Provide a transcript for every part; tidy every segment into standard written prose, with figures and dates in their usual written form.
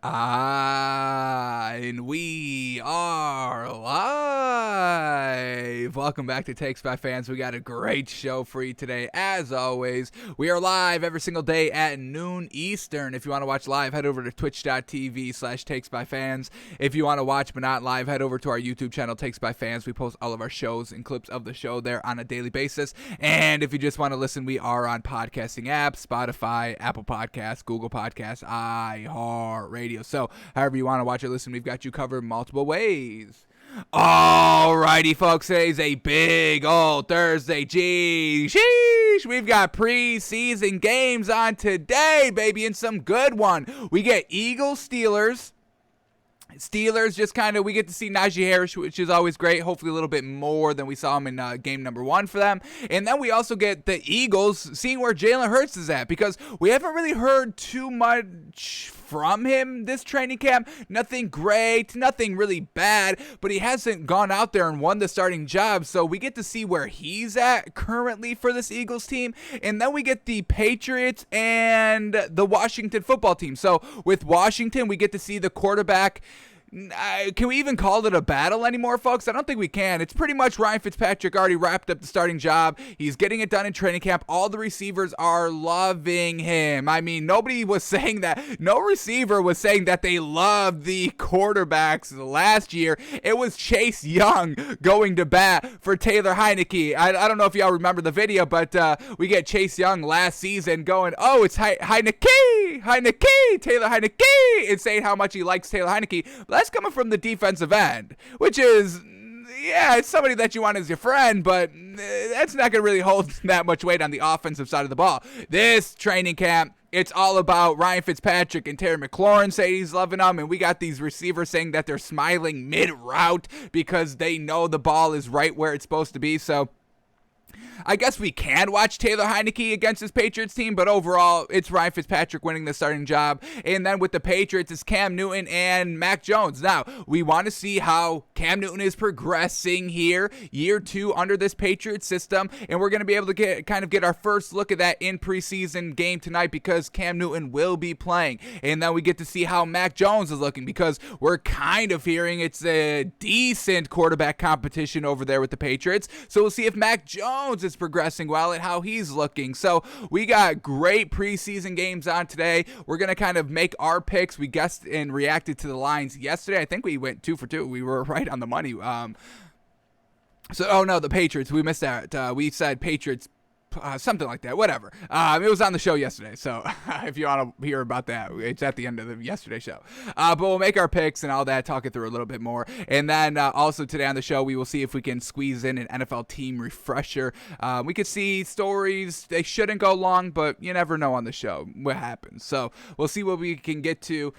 And we are live. Welcome back to Takes by Fans. We got a great show for you today. As always, we are live every single day at noon Eastern. If you want to watch live, head over to twitch.tv/Takes by Fans. If you want to watch but not live, head over to our YouTube channel, Takes by Fans. We post all of our shows and clips of the show there on a daily basis. And if you just want to listen, we are on podcasting apps, Spotify, Apple Podcasts, Google Podcasts, iHeartRadio. So however you want to watch or listen, we've got you covered multiple ways. Alrighty, folks, today's a big old Thursday. Sheesh, we've got preseason games on today, baby, and some good one. We get Eagles, Steelers, just kind of, we get to see Najee Harris, which is always great. Hopefully a little bit more than we saw him in game number 1 for them. And then we also get the Eagles, seeing where Jalen Hurts is at, because we haven't really heard too much from him this training camp. Nothing great, nothing really bad, but he hasn't gone out there and won the starting job. So we get to see where he's at currently for this Eagles team. And then we get the Patriots and the Washington football team. So with Washington, we get to see the quarterback. Can we even call it a battle anymore, folks? I don't think we can. It's pretty much Ryan Fitzpatrick already wrapped up the starting job. He's getting it done in training camp. All the receivers are loving him. I mean, nobody was saying that. No receiver was saying that they loved the quarterbacks last year. It was Chase Young going to bat for Taylor Heineke. I don't know if y'all remember the video, but we get Chase Young last season going, oh, it's Heineke, Taylor Heineke, and saying how much he likes Taylor Heineke. That's coming from the defensive end, which is, yeah, it's somebody that you want as your friend, but that's not going to really hold that much weight on the offensive side of the ball. This training camp, it's all about Ryan Fitzpatrick, and Terry McLaurin say he's loving them, and we got these receivers saying that they're smiling mid-route because they know the ball is right where it's supposed to be. So I guess we can watch Taylor Heineke against his Patriots team, but overall, it's Ryan Fitzpatrick winning the starting job. And then with the Patriots, it's Cam Newton and Mac Jones. Now, we want to see how Cam Newton is progressing here, year 2 under this Patriots system, and we're going to be able to get our first look at that in preseason game tonight because Cam Newton will be playing. And then we get to see how Mac Jones is looking because we're kind of hearing it's a decent quarterback competition over there with the Patriots. So we'll see if Mac Jones is progressing well and how he's looking. So we got great preseason games on today. We're going to kind of make our picks. We guessed and reacted to the lines yesterday. I think we went 2 for 2. We were right on the money. The Patriots. We missed that. We said Patriots. Something like that, whatever. It was on the show yesterday, so if you want to hear about that, it's at the end of the yesterday show. But we'll make our picks and all that, talk it through a little bit more. And then also today on the show, we will see if we can squeeze in an NFL team refresher. We could see stories. They shouldn't go long, but you never know on the show what happens. So we'll see what we can get to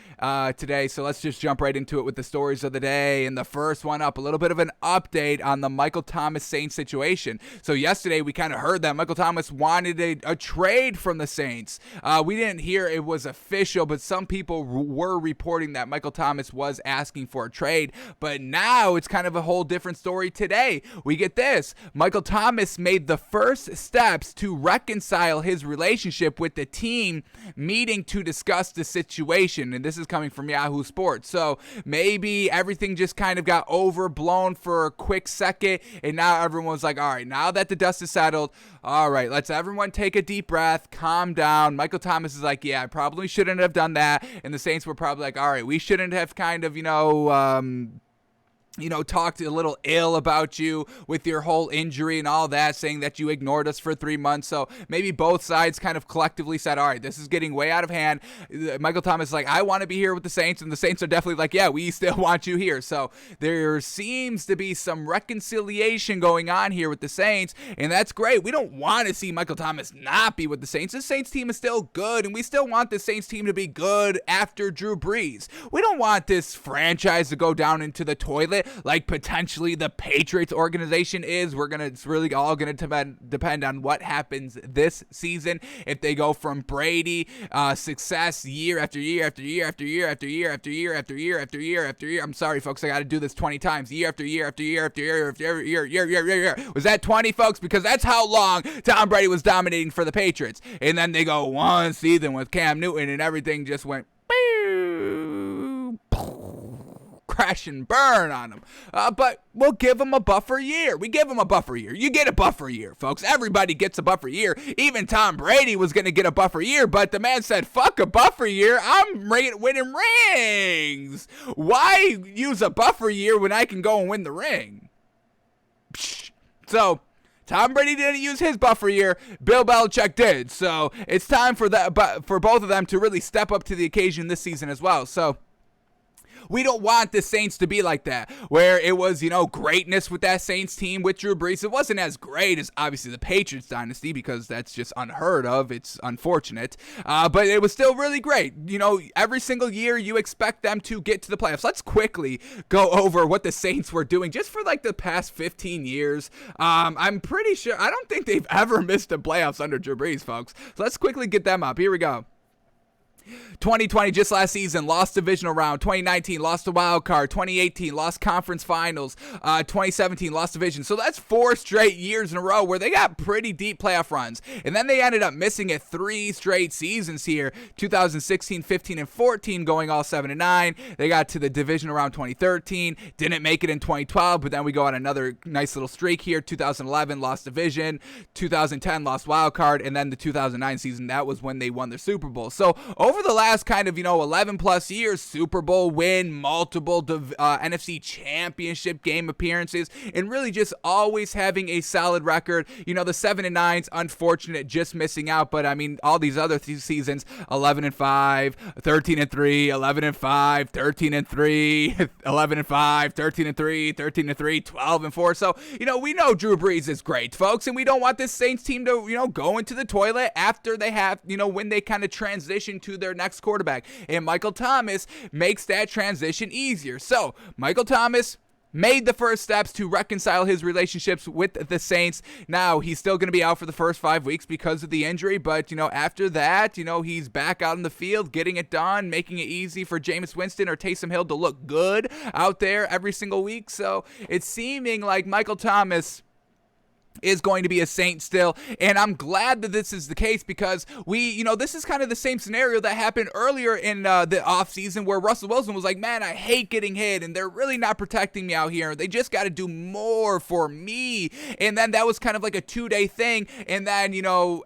today. So let's just jump right into it with the stories of the day. And the first one up, a little bit of an update on the Michael Thomas Saints situation. So yesterday, we kind of heard that Michael Thomas wanted a trade from the Saints. We didn't hear it was official, but some people were reporting that Michael Thomas was asking for a trade. But now it's kind of a whole different story today. We get this. Michael Thomas made the first steps to reconcile his relationship with the team, meeting to discuss the situation. And this is coming from Yahoo Sports. So maybe everything just kind of got overblown for a quick second, and now everyone's like, all right, now that the dust is settled, all right, let's everyone take a deep breath, calm down. Michael Thomas is like, yeah, I probably shouldn't have done that. And the Saints were probably like, all right, we shouldn't have kind of, talked a little ill about you with your whole injury and all that, saying that you ignored us for 3 months. So maybe both sides kind of collectively said, all right, this is getting way out of hand. Michael Thomas is like, I want to be here with the Saints. And the Saints are definitely like, yeah, we still want you here. So there seems to be some reconciliation going on here with the Saints. And that's great. We don't want to see Michael Thomas not be with the Saints. The Saints team is still good. And we still want the Saints team to be good after Drew Brees. We don't want this franchise to go down into the toilet like potentially the Patriots organization is. It's really all gonna depend on what happens this season. If they go from Brady success year after year after year after year after year after year after year after year after year. I'm sorry, folks, I got to do this 20 times. Year after year after year after year after year. Was that 20, folks? Because that's how long Tom Brady was dominating for the Patriots. And then they go one season with Cam Newton, and everything just went crash and burn on them. But we'll give them a buffer year. We give them a buffer year. You get a buffer year, folks. Everybody gets a buffer year. Even Tom Brady was going to get a buffer year, but the man said, fuck a buffer year. I'm winning rings. Why use a buffer year when I can go and win the ring? Psh. So Tom Brady didn't use his buffer year. Bill Belichick did. So it's time for both of them to really step up to the occasion this season as well. So we don't want the Saints to be like that, where it was, greatness with that Saints team with Drew Brees. It wasn't as great as, obviously, the Patriots dynasty, because that's just unheard of. It's unfortunate. But it was still really great. Every single year you expect them to get to the playoffs. Let's quickly go over what the Saints were doing just for, the past 15 years. I'm pretty sure, I don't think they've ever missed the playoffs under Drew Brees, folks. So let's quickly get them up. Here we go. 2020, just last season, lost divisional round. 2019, lost the wild card. 2018, lost conference finals. 2017, lost division. So that's 4 straight years in a row where they got pretty deep playoff runs. And then they ended up missing it 3 straight seasons here. 2016, 15, and 14, going all 7-9. They got to the divisional round 2013. Didn't make it in 2012, but then we go on another nice little streak here. 2011, lost division. 2010, lost wild card. And then the 2009 season, that was when they won the Super Bowl. So over the last kind of 11 plus years, Super Bowl win, multiple NFC championship game appearances, and really just always having a solid record. The 7-9's unfortunate, just missing out, but I mean all these other seasons, 11-5, 13-3, 11-5, 13-3, 11-5, 13-3, 13-3, 12-4. So we know Drew Brees is great, folks, and we don't want this Saints team to go into the toilet after they have when they kind of transition to their next quarterback. And Michael Thomas makes that transition easier. So Michael Thomas made the first steps to reconcile his relationships with the Saints. Now, he's still going to be out for the first 5 weeks because of the injury, but, after that, he's back out in the field, getting it done, making it easy for Jameis Winston or Taysom Hill to look good out there every single week. So it's seeming like Michael Thomas is going to be a Saint still, and I'm glad that this is the case, because this is kind of the same scenario that happened earlier in the offseason, where Russell Wilson was like, man, I hate getting hit, and they're really not protecting me out here. They just got to do more for me. And then that was kind of like a 2-day thing, and then,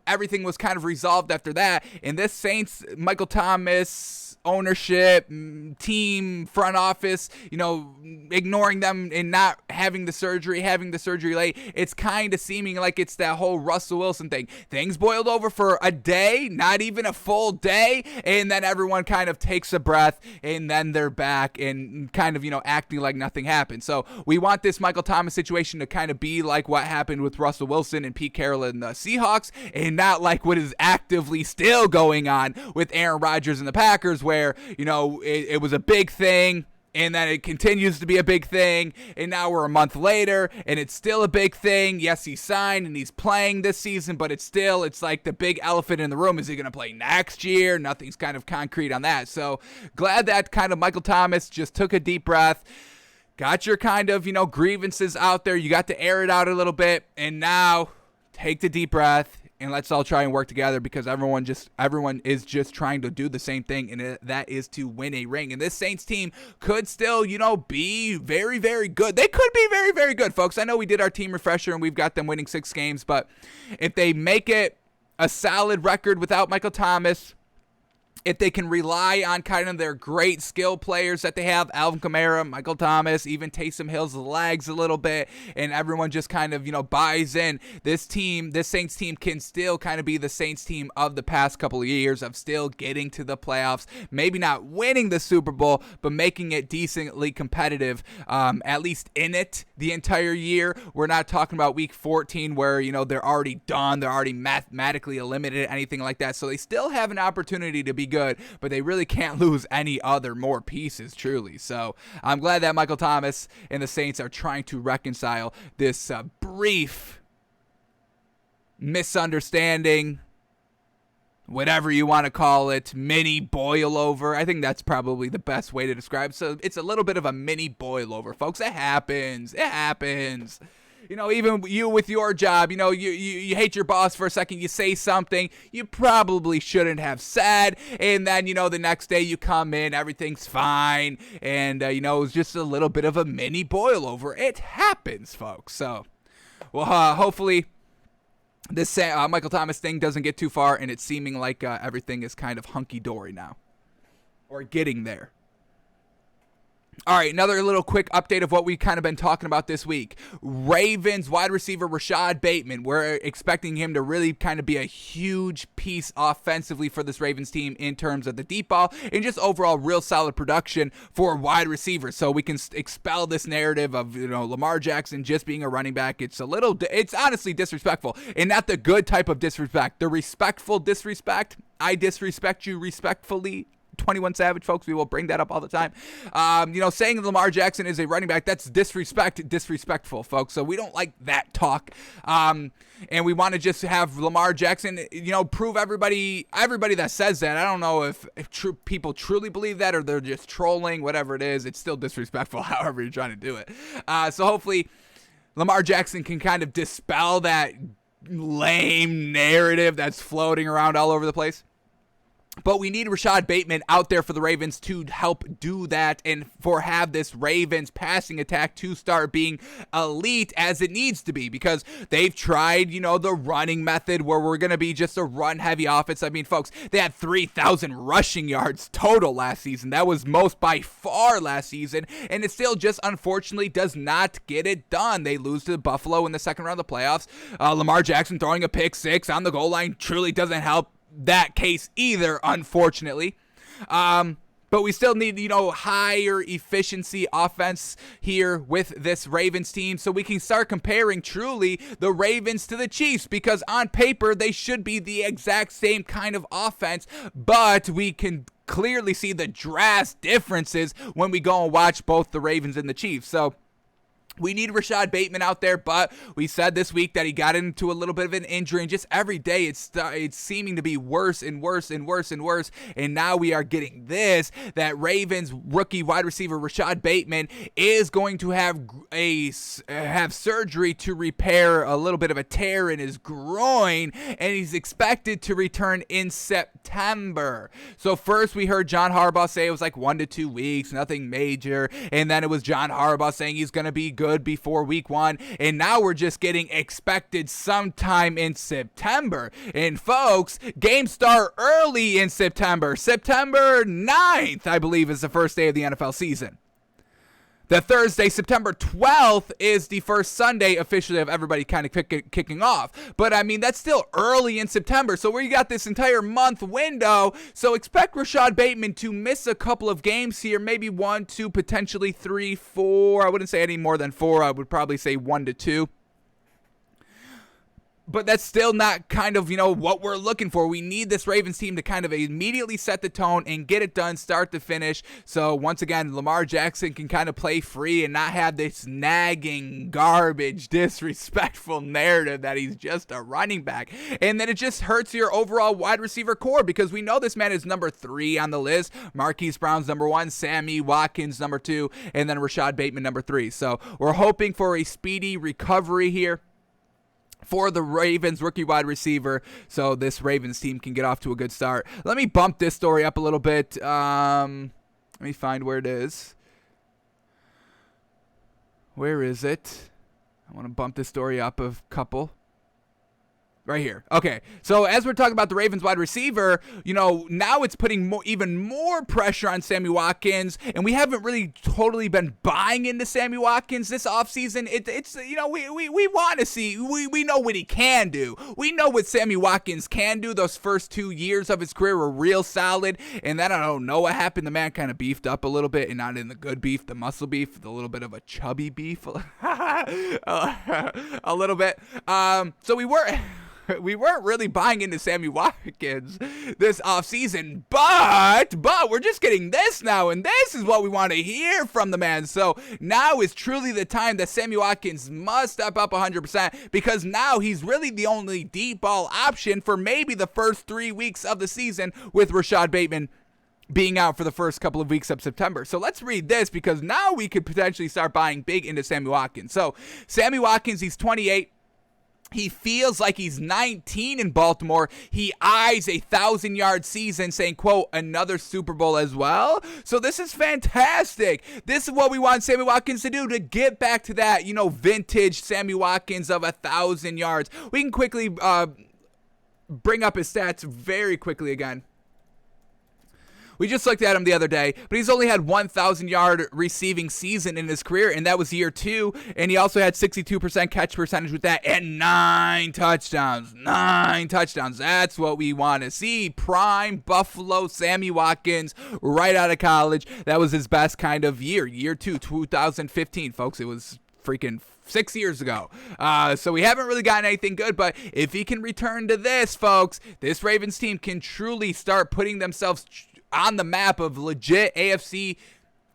everything was kind of resolved after that. And this Saints, Michael Thomas ownership, team, front office, ignoring them and not having the surgery late, it's kind of seeming like it's that whole Russell Wilson thing. Things boiled over for a day, not even a full day, and then everyone kind of takes a breath, and then they're back and kind of, acting like nothing happened. So we want this Michael Thomas situation to kind of be like what happened with Russell Wilson and Pete Carroll and the Seahawks, and not like what is actively still going on with Aaron Rodgers and the Packers, where, it was a big thing, and then it continues to be a big thing, and now we're a month later, and it's still a big thing. Yes, he signed, and he's playing this season, but it's like the big elephant in the room. Is he going to play next year? Nothing's kind of concrete on that. So glad that kind of Michael Thomas just took a deep breath, got your kind of, grievances out there. You got to air it out a little bit, and now take the deep breath, and let's all try and work together, because everyone is just trying to do the same thing, and that is to win a ring. And this Saints team could still, be very, very good. They could be very, very good, folks. I know we did our team refresher, and we've got them winning 6 games, but if they make it a solid record without Michael Thomas, if they can rely on kind of their great skill players that they have, Alvin Kamara, Michael Thomas, even Taysom Hill's legs a little bit, and everyone just kind of, buys in, this Saints team can still kind of be the Saints team of the past couple of years, of still getting to the playoffs, maybe not winning the Super Bowl, but making it decently competitive, at least in it the entire year. We're not talking about week 14 where, they're already done, they're already mathematically eliminated, anything like that. So they still have an opportunity to be good, but they really can't lose any other more pieces, truly. So I'm glad that Michael Thomas and the Saints are trying to reconcile this brief misunderstanding, whatever you want to call it, mini boil over. I think that's probably the best way to describe it. So it's a little bit of a mini boil over, folks. It happens. even you with your job, you hate your boss for a second, you say something you probably shouldn't have said, and then, the next day you come in, everything's fine, and, it's just a little bit of a mini boil over. It happens, folks. So, well, hopefully this Michael Thomas thing doesn't get too far, and it's seeming like everything is kind of hunky-dory now, or getting there. All right, another little quick update of what we've kind of been talking about this week. Ravens wide receiver Rashod Bateman, we're expecting him to really kind of be a huge piece offensively for this Ravens team in terms of the deep ball and just overall real solid production for wide receivers. So we can expel this narrative of, Lamar Jackson just being a running back. It's honestly disrespectful, and not the good type of disrespect. The respectful disrespect. I disrespect you respectfully. 21 Savage, folks, we will bring that up all the time. Saying Lamar Jackson is a running back, that's disrespectful, folks. So we don't like that talk. And we want to just have Lamar Jackson, prove everybody that says that. I don't know if people truly believe that or they're just trolling, whatever it is. It's still disrespectful, however you're trying to do it. So hopefully Lamar Jackson can kind of dispel that lame narrative that's floating around all over the place. But we need Rashod Bateman out there for the Ravens to help do that and have this Ravens passing attack to start being elite as it needs to be, because they've tried, the running method where we're going to be just a run-heavy offense. I mean, folks, they had 3,000 rushing yards total last season. That was most by far last season, and it still just unfortunately does not get it done. They lose to Buffalo in the second round of the playoffs. Lamar Jackson throwing a pick six on the goal line truly doesn't help that case either, unfortunately. But we still need, higher efficiency offense here with this Ravens team, so we can start comparing truly the Ravens to the Chiefs, because on paper they should be the exact same kind of offense, but we can clearly see the drastic differences when we go and watch both the Ravens and the Chiefs. So we need Rashod Bateman out there, but we said this week that he got into a little bit of an injury, and just every day it's seeming to be worse and worse and worse and worse, and now we are getting this, that Ravens rookie wide receiver Rashod Bateman is going to have surgery to repair a little bit of a tear in his groin, and he's expected to return in September. So first we heard John Harbaugh say it was like 1 to 2 weeks, nothing major, and then it was John Harbaugh saying he's going to be good before week 1, and now we're just getting expected sometime in September. And folks, games start early in September. September 9th, I believe, is the first day of the NFL season. The Thursday, September 12th, is the first Sunday officially of everybody kind of kicking off. But, I mean, that's still early in September. So we got this entire month window. So expect Rashod Bateman to miss a couple of games here. Maybe 1, 2, potentially 3, 4. I wouldn't say any more than 4. I would probably say 1 to 2. But that's still not kind of, what we're looking for. We need this Ravens team to kind of immediately set the tone and get it done start to finish. So once again, Lamar Jackson can kind of play free and not have this nagging, garbage, disrespectful narrative that he's just a running back. And then it just hurts your overall wide receiver core, because we know this man is number 3 on the list. Marquise Brown's number 1, Sammy Watkins number 2, and then Rashod Bateman number 3. So we're hoping for a speedy recovery here for the Ravens rookie wide receiver, so this Ravens team can get off to a good start. Let me bump this story up a little bit. Let me find where it is. Where is it? I want to bump this story up a couple. Right here. Okay, so as we're talking about the Ravens wide receiver, now it's putting even more pressure on Sammy Watkins, and we haven't really totally been buying into Sammy Watkins this offseason. It's we want to see, we know what he can do. We know what Sammy Watkins can do. Those first 2 years of his career were real solid, and then I don't know what happened. The man kind of beefed up a little bit, and not in the good beef, the muscle beef, the little bit of a chubby beef, a little bit. So we weren't really buying into Sammy Watkins this offseason, but we're just getting this now, and this is what we want to hear from the man. So now is truly the time that Sammy Watkins must step up 100%, because now he's really the only deep ball option for maybe the first 3 weeks of the season with Rashod Bateman being out for the first couple of weeks of September. So let's read this, because now we could potentially start buying big into Sammy Watkins. So Sammy Watkins, he's 28. He feels like he's 19 in Baltimore. He eyes a 1,000-yard season, saying, quote, another Super Bowl as well. So this is fantastic. This is what we want Sammy Watkins to do, to get back to that, vintage Sammy Watkins of 1,000 yards. We can quickly bring up his stats very quickly again. We just looked at him the other day, but he's only had 1,000-yard receiving season in his career, and that was year 2. And he also had 62% catch percentage with that, and 9 touchdowns. 9 touchdowns. That's what we want to see. Prime Buffalo Sammy Watkins right out of college. That was his best kind of year. Year 2, 2015, folks. It was freaking 6 years ago. So we haven't really gotten anything good, but if he can return to this, folks, this Ravens team can truly start putting themselves on the map of legit AFC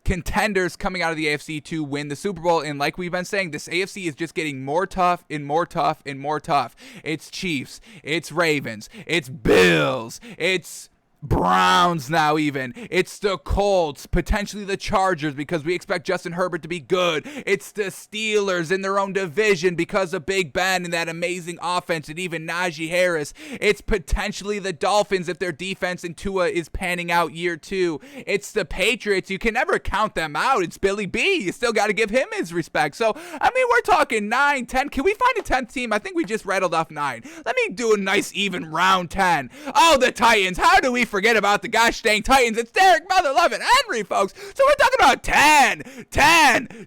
contenders coming out of the AFC to win the Super Bowl. And like we've been saying, this AFC is just getting more tough and more tough and more tough. It's Chiefs, it's Ravens, it's Bills, it's Browns now even. It's the Colts, potentially the Chargers, because we expect Justin Herbert to be good. It's the Steelers in their own division because of Big Ben and that amazing offense, and even Najee Harris. It's potentially the Dolphins if their defense and Tua is panning out year 2. It's the Patriots. You can never count them out. It's Billy B. You still got to give him his respect. So, I mean, we're talking 9, 10. Can we find a 10th team? I think we just rattled off 9. Let me do a nice even round 10. Oh, the Titans. How do we forget about the gosh dang Titans? It's Derek, Mother, Lovin', Henry, folks. So we're talking about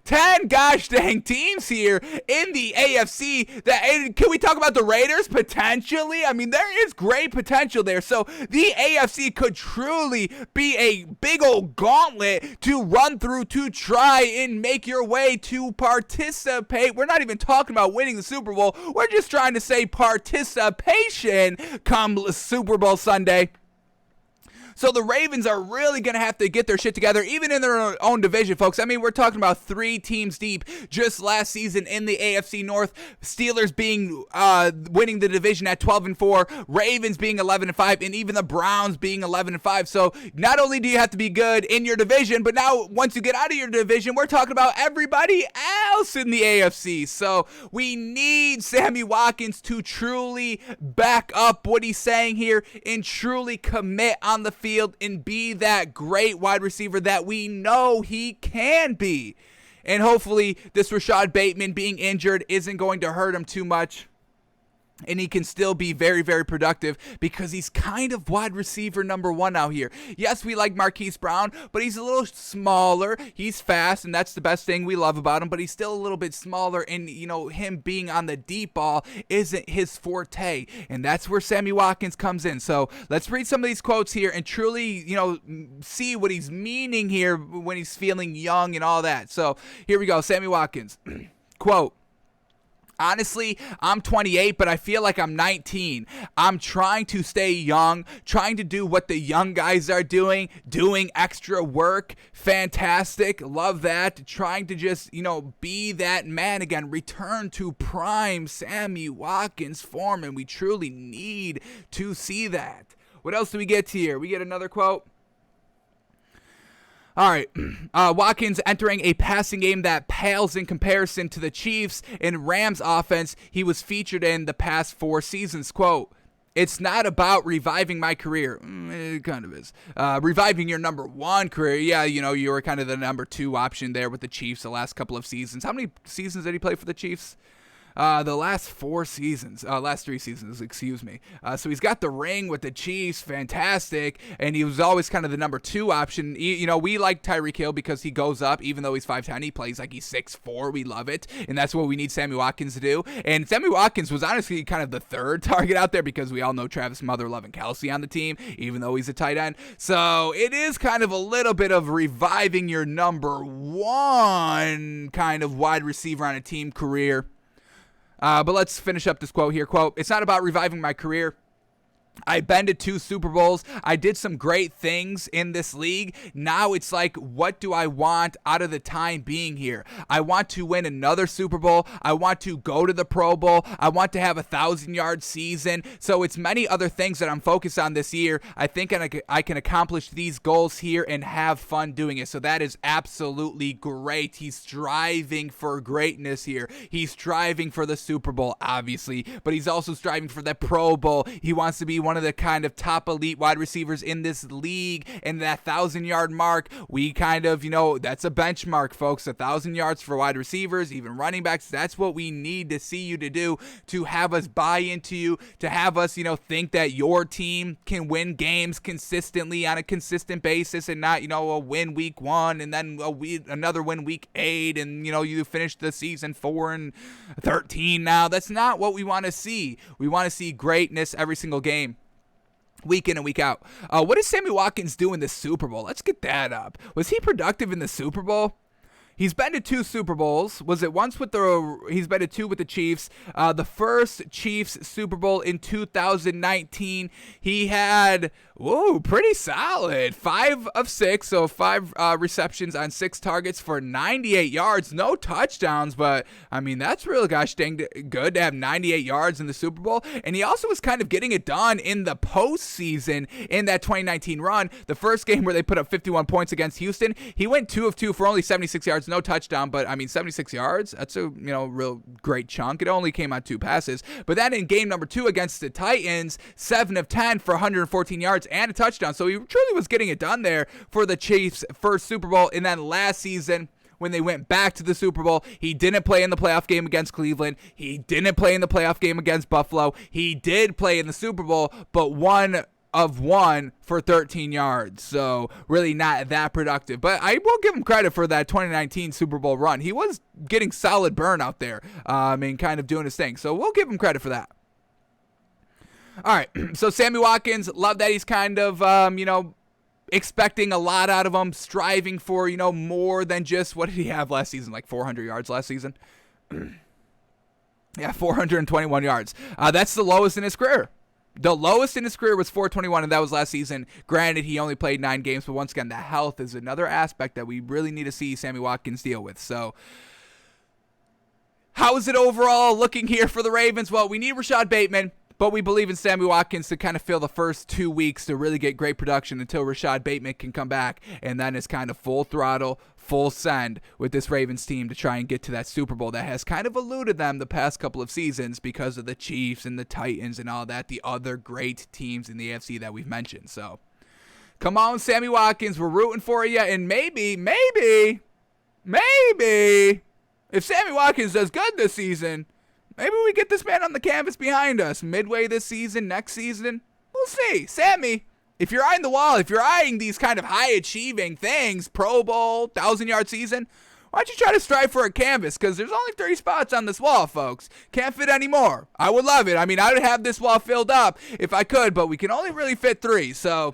10 gosh dang teams here in the AFC. Can we talk about the Raiders? Potentially. I mean, there is great potential there. So the AFC could truly be a big old gauntlet to run through to try and make your way to participate. We're not even talking about winning the Super Bowl. We're just trying to say participation come Super Bowl Sunday. So the Ravens are really going to have to get their shit together, even in their own division, folks. I mean, we're talking about 3 teams deep just last season in the AFC North. Steelers being winning the division at 12-4, Ravens being 11-5, and even the Browns being 11-5. So not only do you have to be good in your division, but now once you get out of your division, we're talking about everybody else in the AFC. So we need Sammy Watkins to truly back up what he's saying here and truly commit on the field and be that great wide receiver that we know he can be. And hopefully this Rashod Bateman being injured isn't going to hurt him too much, and he can still be very, very productive, because he's kind of wide receiver number 1 out here. Yes, we like Marquise Brown, but he's a little smaller. He's fast, and that's the best thing we love about him, but he's still a little bit smaller, and, him being on the deep ball isn't his forte, and that's where Sammy Watkins comes in. So let's read some of these quotes here and truly, see what he's meaning here when he's feeling young and all that. So here we go. Sammy Watkins, quote, honestly, I'm 28, but I feel like I'm 19. I'm trying to stay young, trying to do what the young guys are doing extra work. Fantastic. Love that. Trying to just, be that man again. Return to prime Sammy Watkins form, and we truly need to see that. What else do we get here? We get another quote. All right, Watkins entering a passing game that pales in comparison to the Chiefs and Rams offense he was featured in the past 4 seasons. Quote, it's not about reviving my career. It kind of is. Reviving your number 1 career. Yeah, you were kind of the number 2 option there with the Chiefs the last couple of seasons. How many seasons did he play for the Chiefs? The last 3 seasons, excuse me. So he's got the ring with the Chiefs, fantastic, and he was always kind of the number 2 option. We like Tyreek Hill because he goes up, even though he's 5'10", he plays like he's 6'4", we love it, and that's what we need Sammy Watkins to do. And Sammy Watkins was honestly kind of the 3rd target out there, because we all know Travis Mother, Love, and Kelsey on the team, even though he's a tight end. So it is kind of a little bit of reviving your number 1 kind of wide receiver on a team career. But let's finish up this quote here. Quote, it's not about reviving my career. I've been to 2 Super Bowls. I did some great things in this league. Now it's like, what do I want out of the time being here? I want to win another Super Bowl. I want to go to the Pro Bowl. I want to have a 1,000-yard season. So it's many other things that I'm focused on this year. I think I can accomplish these goals here and have fun doing it. So that is absolutely great. He's striving for greatness here. He's striving for the Super Bowl, obviously, but he's also striving for the Pro Bowl. He wants to be one of the kind of top elite wide receivers in this league, and that 1,000-yard mark, we kind of, that's a benchmark, folks. 1,000 yards for wide receivers, even running backs. That's what we need to see you to do, to have us buy into you, to have us, think that your team can win games consistently on a consistent basis, and not, a win week 1 and then another win week 8, and you finish the season 4-13. Now that's not what we want to see. We want to see greatness every single game, week in and week out. What did Sammy Watkins do in the Super Bowl? Let's get that up. Was he productive in the Super Bowl? He's been to 2 Super Bowls. Was it once he's been to 2 with the Chiefs. The first Chiefs Super Bowl in 2019, he had, pretty solid. 5 of 6, so 5 receptions on 6 targets for 98 yards. No touchdowns, but, that's really gosh dang good to have 98 yards in the Super Bowl. And he also was kind of getting it done in the postseason in that 2019 run. The first game where they put up 51 points against Houston, he went 2 of 2 for only 76 yards. No touchdown, but 76 yards, that's a real great chunk. It only came on 2 passes. But then in game number 2 against the Titans, 7 of 10 for 114 yards and a touchdown. So he truly was getting it done there for the Chiefs' first Super Bowl. And then last season, when they went back to the Super Bowl, he didn't play in the playoff game against Cleveland. He didn't play in the playoff game against Buffalo. He did play in the Super Bowl, but 1 of 1 for 13 yards. So really not that productive. But I will give him credit for that 2019 Super Bowl run. He was getting solid burn out there and kind of doing his thing. So we'll give him credit for that. All right. So Sammy Watkins, love that he's kind of, expecting a lot out of him, striving for, more than just, what did he have last season? Like 400 yards last season? Yeah, 421 yards. That's the lowest in his career. The lowest in his career was 421, and that was last season. Granted, he only played 9 games, but once again, the health is another aspect that we really need to see Sammy Watkins deal with. So, how is it overall looking here for the Ravens? Well, we need Rashod Bateman, but we believe in Sammy Watkins to kind of fill the first 2 weeks to really get great production until Rashod Bateman can come back, and then it's kind of full throttle, full send with this Ravens team to try and get to that Super Bowl that has kind of eluded them the past couple of seasons because of the Chiefs and the Titans and all that, the other great teams in the AFC that we've mentioned. So, come on, Sammy Watkins, we're rooting for you, and maybe, if Sammy Watkins does good this season, maybe we get this man on the canvas behind us midway this season, next season. We'll see. Sammy, if you're eyeing the wall, if you're eyeing these kind of high-achieving things, Pro Bowl, 1,000-yard season, why don't you try to strive for a canvas? Because there's only 30 spots on this wall, folks. Can't fit any more. I would love it. I would have this wall filled up if I could, but we can only really fit 3. So,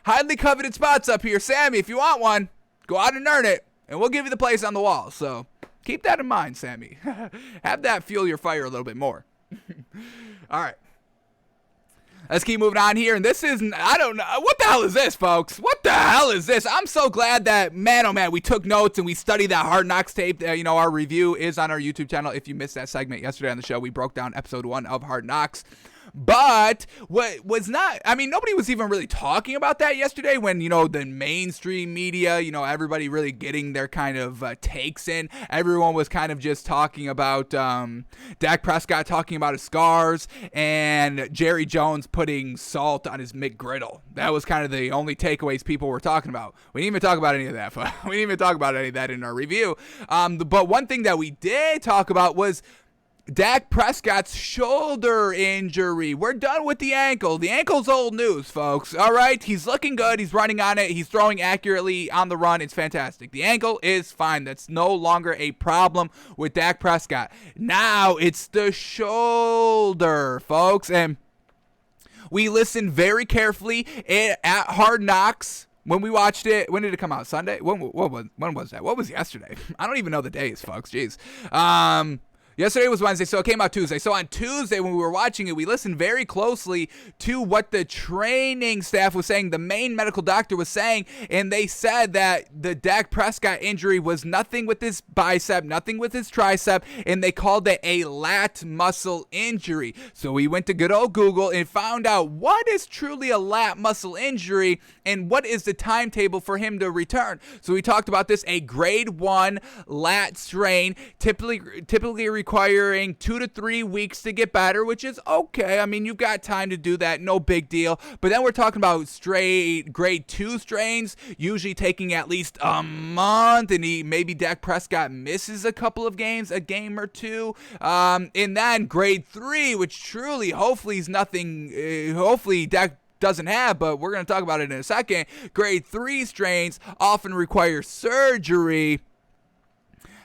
highly coveted spots up here. Sammy, if you want one, go out and earn it, and we'll give you the place on the wall. So, keep that in mind, Sammy. Have that fuel your fire a little bit more. All right. Let's keep moving on here. And this is, I don't know. What the hell is this, folks? What the hell is this? I'm so glad that, man, oh man, we took notes and we studied that Hard Knocks tape. Our review is on our YouTube channel. If you missed that segment yesterday on the show, we broke down episode 1 of Hard Knocks. But what was not, nobody was even really talking about that yesterday when, the mainstream media, everybody really getting their kind of takes in. Everyone was kind of just talking about Dak Prescott talking about his scars and Jerry Jones putting salt on his McGriddle. That was kind of the only takeaways people were talking about. We didn't even talk about any of that. We didn't even talk about any of that in our review. But one thing that we did talk about was Dak Prescott's shoulder injury. We're done with the ankle. The ankle's old news, folks. All right? He's looking good. He's running on it. He's throwing accurately on the run. It's fantastic. The ankle is fine. That's no longer a problem with Dak Prescott. Now it's the shoulder, folks. And we listened very carefully at Hard Knocks. When we watched it, when did it come out? Sunday? When was that? What was yesterday? I don't even know the days, folks. Jeez. Yesterday was Wednesday, so it came out Tuesday. So on Tuesday, when we were watching it, we listened very closely to what the training staff was saying, the main medical doctor was saying, and they said that the Dak Prescott injury was nothing with his bicep, nothing with his tricep, and they called it a lat muscle injury. So we went to good old Google and found out what is truly a lat muscle injury and what is the timetable for him to return. So we talked about this, a grade 1 lat strain, typically requiring 2 to 3 weeks to get better, which is okay. I mean, you've got time to do that, no big deal. But then we're talking about straight grade 2 strains, usually taking at least a month, and maybe Dak Prescott misses a couple of games, a game or two. And then grade 3, which truly, hopefully, is nothing. Hopefully, Dak doesn't have, but we're going to talk about it in a second. Grade 3 strains often require surgery,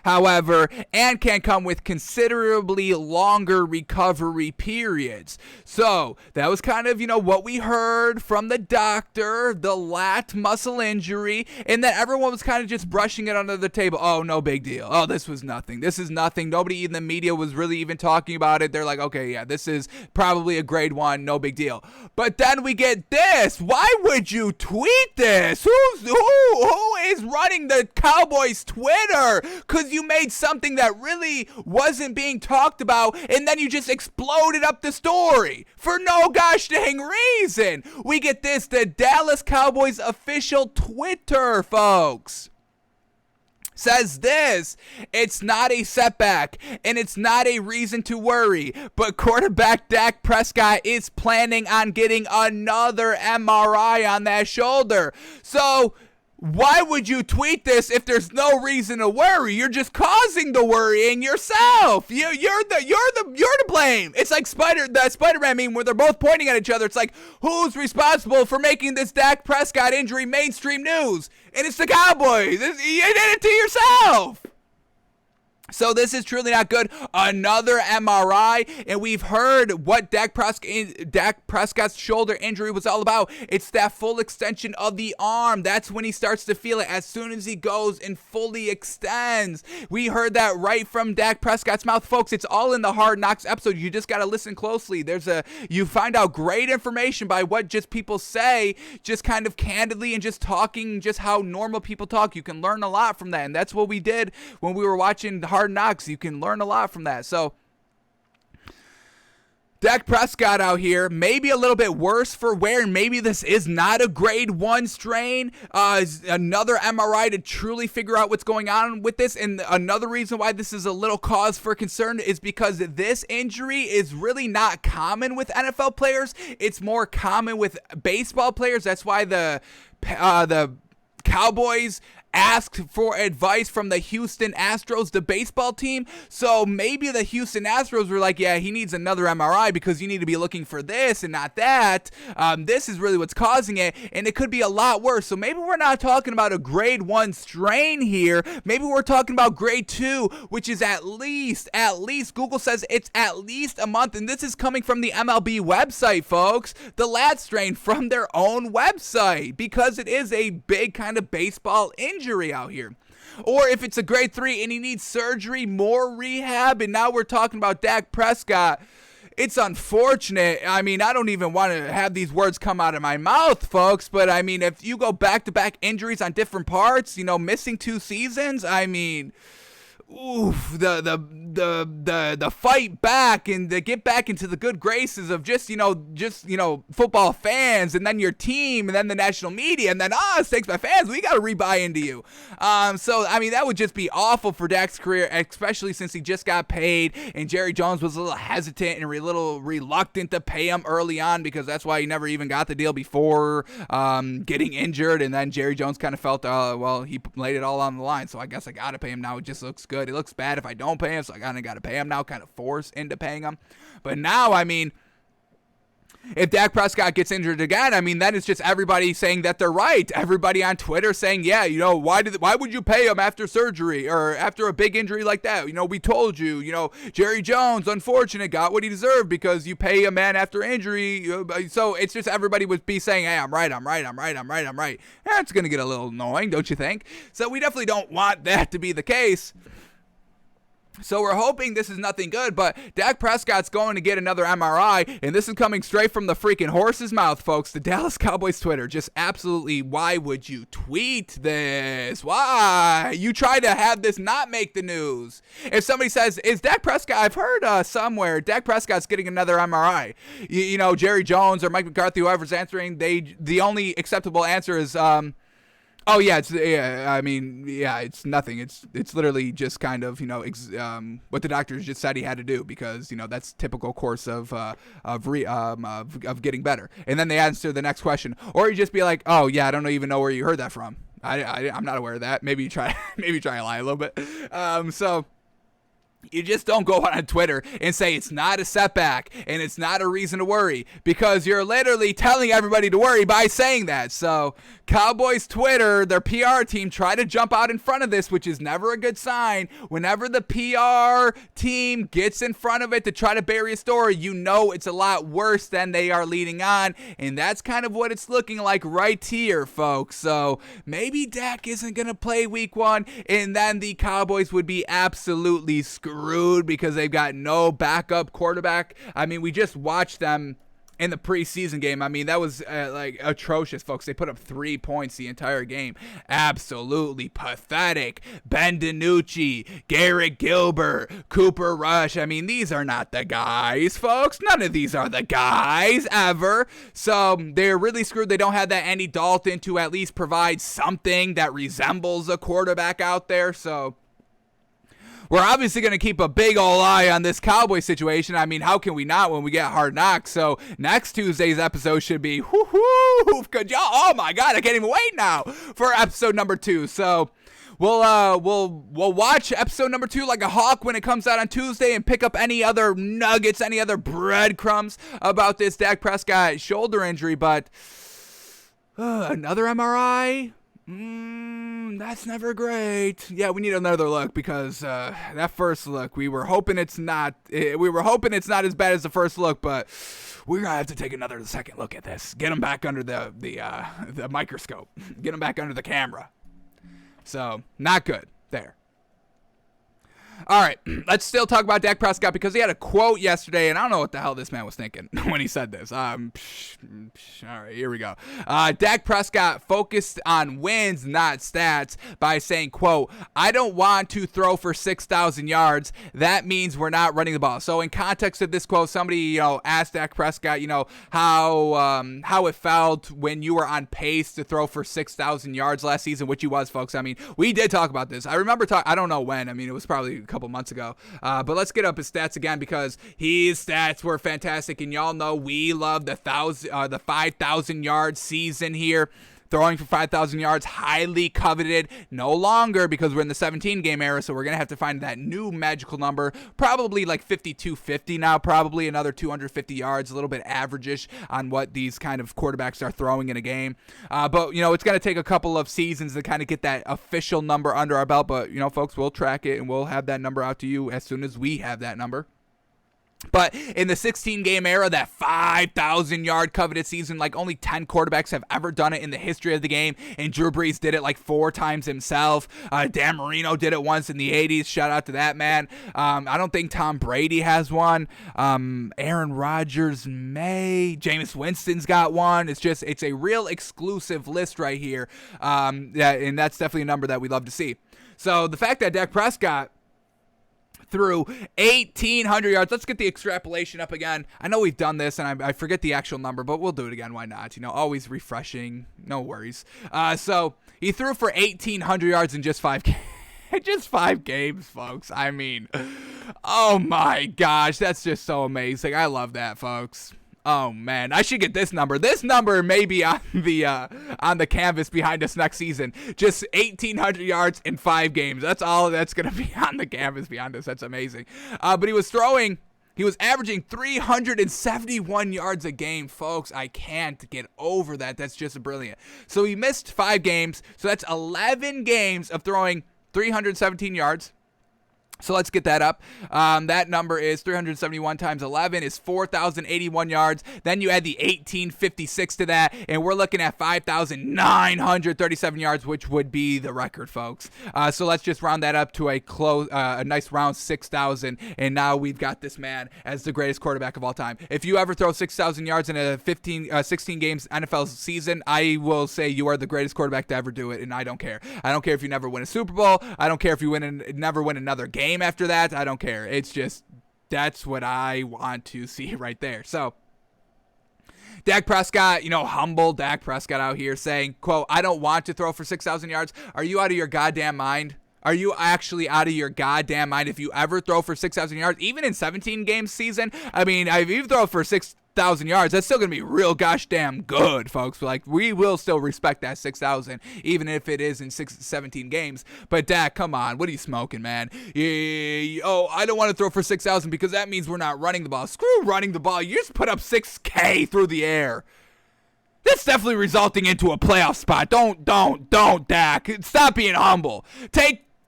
however, and can come with considerably longer recovery periods. So that was kind of, what we heard from the doctor, the lat muscle injury, and then everyone was kind of just brushing it under the table. Oh, no big deal. Oh, this was nothing. This is nothing. Nobody in the media was really even talking about it. They're like, okay, yeah, this is probably a grade 1, no big deal. But then we get this. Why would you tweet this? Who is running the Cowboys Twitter? Because you made something that really wasn't being talked about, and then you just exploded up the story for no gosh dang reason. We get this, the Dallas Cowboys official Twitter, folks, says this: it's not a setback and it's not a reason to worry, but quarterback Dak Prescott is planning on getting another MRI on that shoulder. So why would you tweet this if there's no reason to worry? You're just causing the worrying yourself. You're to blame. It's like that Spider-Man meme where they're both pointing at each other. It's like, who's responsible for making this Dak Prescott injury mainstream news? And it's the Cowboys. You did it to yourself. So this is truly not good. Another MRI, and we've heard what Dak Prescott's shoulder injury was all about. It's that full extension of the arm. That's when he starts to feel it, as soon as he goes and fully extends. We heard that right from Dak Prescott's mouth, folks. It's all in the Hard Knocks episode. You just got to listen closely. You find out great information by what just people say, just kind of candidly and just talking, just how normal people talk. You can learn a lot from that, and that's what we did when we were watching Hard Knocks. You can learn a lot from that. So Dak Prescott out here, maybe a little bit worse for wear. Maybe this is not a grade 1 strain. Another MRI to truly figure out what's going on with this. And another reason why this is a little cause for concern is because this injury is really not common with NFL players. It's more common with baseball players. That's why the Cowboys asked for advice from the Houston Astros, the baseball team. So maybe the Houston Astros were like, yeah, he needs another MRI because you need to be looking for this and not that. This is really what's causing it, and it could be a lot worse. So maybe we're not talking about a grade 1 strain here. Maybe we're talking about grade 2, which is at least, Google says it's at least a month, and this is coming from the MLB website, folks. The lat strain from their own website, because it is a big kind of baseball injury out here. Or if it's a grade 3 and he needs surgery, more rehab, and now we're talking about Dak Prescott. It's unfortunate. I mean, I don't even want to have these words come out of my mouth, folks, but I mean, if you go back-to-back injuries on different parts, missing 2 seasons, I mean, oof, the fight back and to get back into the good graces of just football fans, and then your team, and then the national media, and then us, Takes by Fans, we got to rebuy into you. So I mean, that would just be awful for Dak's career, especially since he just got paid, and Jerry Jones was a little hesitant and a little reluctant to pay him early on, because that's why he never even got the deal before getting injured. And then Jerry Jones kind of felt, well, he laid it all on the line, so I guess I got to pay him now. It just looks good. It looks bad if I don't pay him, so I kind of got to pay him now, kind of force into paying him. But now, I mean, if Dak Prescott gets injured again, I mean, then it's just everybody saying that they're right. Everybody on Twitter saying, yeah, why would you pay him after surgery or after a big injury like that? We told you, Jerry Jones, unfortunate, got what he deserved because you pay a man after injury. So it's just everybody would be saying, hey, I'm right. It's going to get a little annoying, don't you think? So we definitely don't want that to be the case. So we're hoping this is nothing good, but Dak Prescott's going to get another MRI, and this is coming straight from the freaking horse's mouth, folks. The Dallas Cowboys Twitter, just absolutely, why would you tweet this? Why? You try to have this not make the news. If somebody says, is Dak Prescott, I've heard somewhere, Dak Prescott's getting another MRI. You know, Jerry Jones or Mike McCarthy, whoever's answering, the only acceptable answer is, oh yeah, it's nothing. It's literally just kind of, what the doctors just said he had to do, because that's typical course of getting better. And then they answer the next question, or you just be like, oh yeah, I don't even know where you heard that from. I'm not aware of that. Maybe you try to lie a little bit. So. You just don't go on Twitter and say it's not a setback and it's not a reason to worry, because you're literally telling everybody to worry by saying that. So Cowboys Twitter, their PR team, try to jump out in front of this, which is never a good sign. Whenever the PR team gets in front of it to try to bury a story, it's a lot worse than they are leading on, and that's kind of what it's looking like right here, folks. So maybe Dak isn't going to play week 1, and then the Cowboys would be absolutely screwed because they've got no backup quarterback. I mean, we just watched them in the preseason game. I mean, that was atrocious, folks. They put up 3 points the entire game. Absolutely pathetic. Ben DiNucci, Garrett Gilbert, Cooper Rush. I mean, these are not the guys, folks. None of these are the guys ever. So they're really screwed. They don't have that Andy Dalton to at least provide something that resembles a quarterback out there. So we're obviously going to keep a big ol' eye on this Cowboy situation. I mean, how can we not when we get Hard Knocks? So next Tuesday's episode should be, could y'all? Oh my God, I can't even wait now for episode number 2. So we'll watch episode number 2 like a hawk when it comes out on Tuesday, and pick up any other nuggets, any other breadcrumbs about this Dak Prescott shoulder injury. But another MRI? That's never great. Yeah, we need another look, because that first look, we were hoping it's not as bad as the first look, but we're gonna have to take another second look at this. Get him back under the microscope. Get him back under the camera. So not good there. All right, let's still talk about Dak Prescott, because he had a quote yesterday, and I don't know what the hell this man was thinking when he said this. All right, here we go. Dak Prescott focused on wins, not stats, by saying, quote, I don't want to throw for 6,000 yards. That means we're not running the ball. So in context of this quote, somebody, asked Dak Prescott, how it felt when you were on pace to throw for 6,000 yards last season, which he was, folks. I mean, we did talk about this. I remember I don't know when. I mean, it was probably couple months ago, but let's get up his stats again, because his stats were fantastic, and y'all know we love the 5,000 yard season here. Throwing for 5,000 yards, highly coveted. No longer, because we're in the 17 game era, so we're gonna have to find that new magical number, probably like 5,250 now, probably another 250 yards, a little bit average-ish on what these kind of quarterbacks are throwing in a game. But it's gonna take a couple of seasons to kind of get that official number under our belt. But folks, we'll track it and we'll have that number out to you as soon as we have that number. But in the 16-game era, that 5,000 yard coveted season, like only 10 quarterbacks have ever done it in the history of the game, and Drew Brees did it like 4 times himself. Dan Marino did it once in the 80s. Shout out to that man. I don't think Tom Brady has one. Aaron Rodgers may. Jameis Winston's got one. It's a real exclusive list right here, and that's definitely a number that we love to see. So the fact that Dak Prescott through 1,800 yards. Let's get the extrapolation up again. I know we've done this, and I forget the actual number, but we'll do it again. Why not? Always refreshing. No worries. So he threw for 1,800 yards in just 5 games. Just 5 games, folks. I mean, oh my gosh, that's just so amazing. I love that, folks. Oh man, I should get this number. This number may be on the canvas behind us next season. Just 1,800 yards in 5 games. That's all that's gonna be on the canvas behind us. That's amazing. But he was averaging 371 yards a game, folks. I can't get over that. That's just brilliant. So he missed 5 games. So that's 11 games of throwing 317 yards. So let's get that up. That number is 371 times 11 is 4,081 yards. Then you add the 1,856 to that, and we're looking at 5,937 yards, which would be the record, folks. So let's just round that up to a nice round 6,000, and now we've got this man as the greatest quarterback of all time. If you ever throw 6,000 yards in a 16 games NFL season, I will say you are the greatest quarterback to ever do it, and I don't care. I don't care if you never win a Super Bowl. I don't care if you never win another game after that. I don't care. It's just, that's what I want to see right there. So Dak Prescott, humble Dak Prescott out here saying, quote, "I don't want to throw for 6,000 yards. Are you out of your goddamn mind? Are you actually out of your goddamn mind if you ever throw for 6,000 yards, even in 17 games season? I mean, if you throw for 6,000 yards, that's still going to be real gosh damn good, folks. Like, we will still respect that 6,000, even if it is in 17 games. But Dak, come on. What are you smoking, man? I don't want to throw for 6,000 because that means we're not running the ball. Screw running the ball. You just put up 6K through the air. That's definitely resulting into a playoff spot. Don't, Dak. Stop being humble.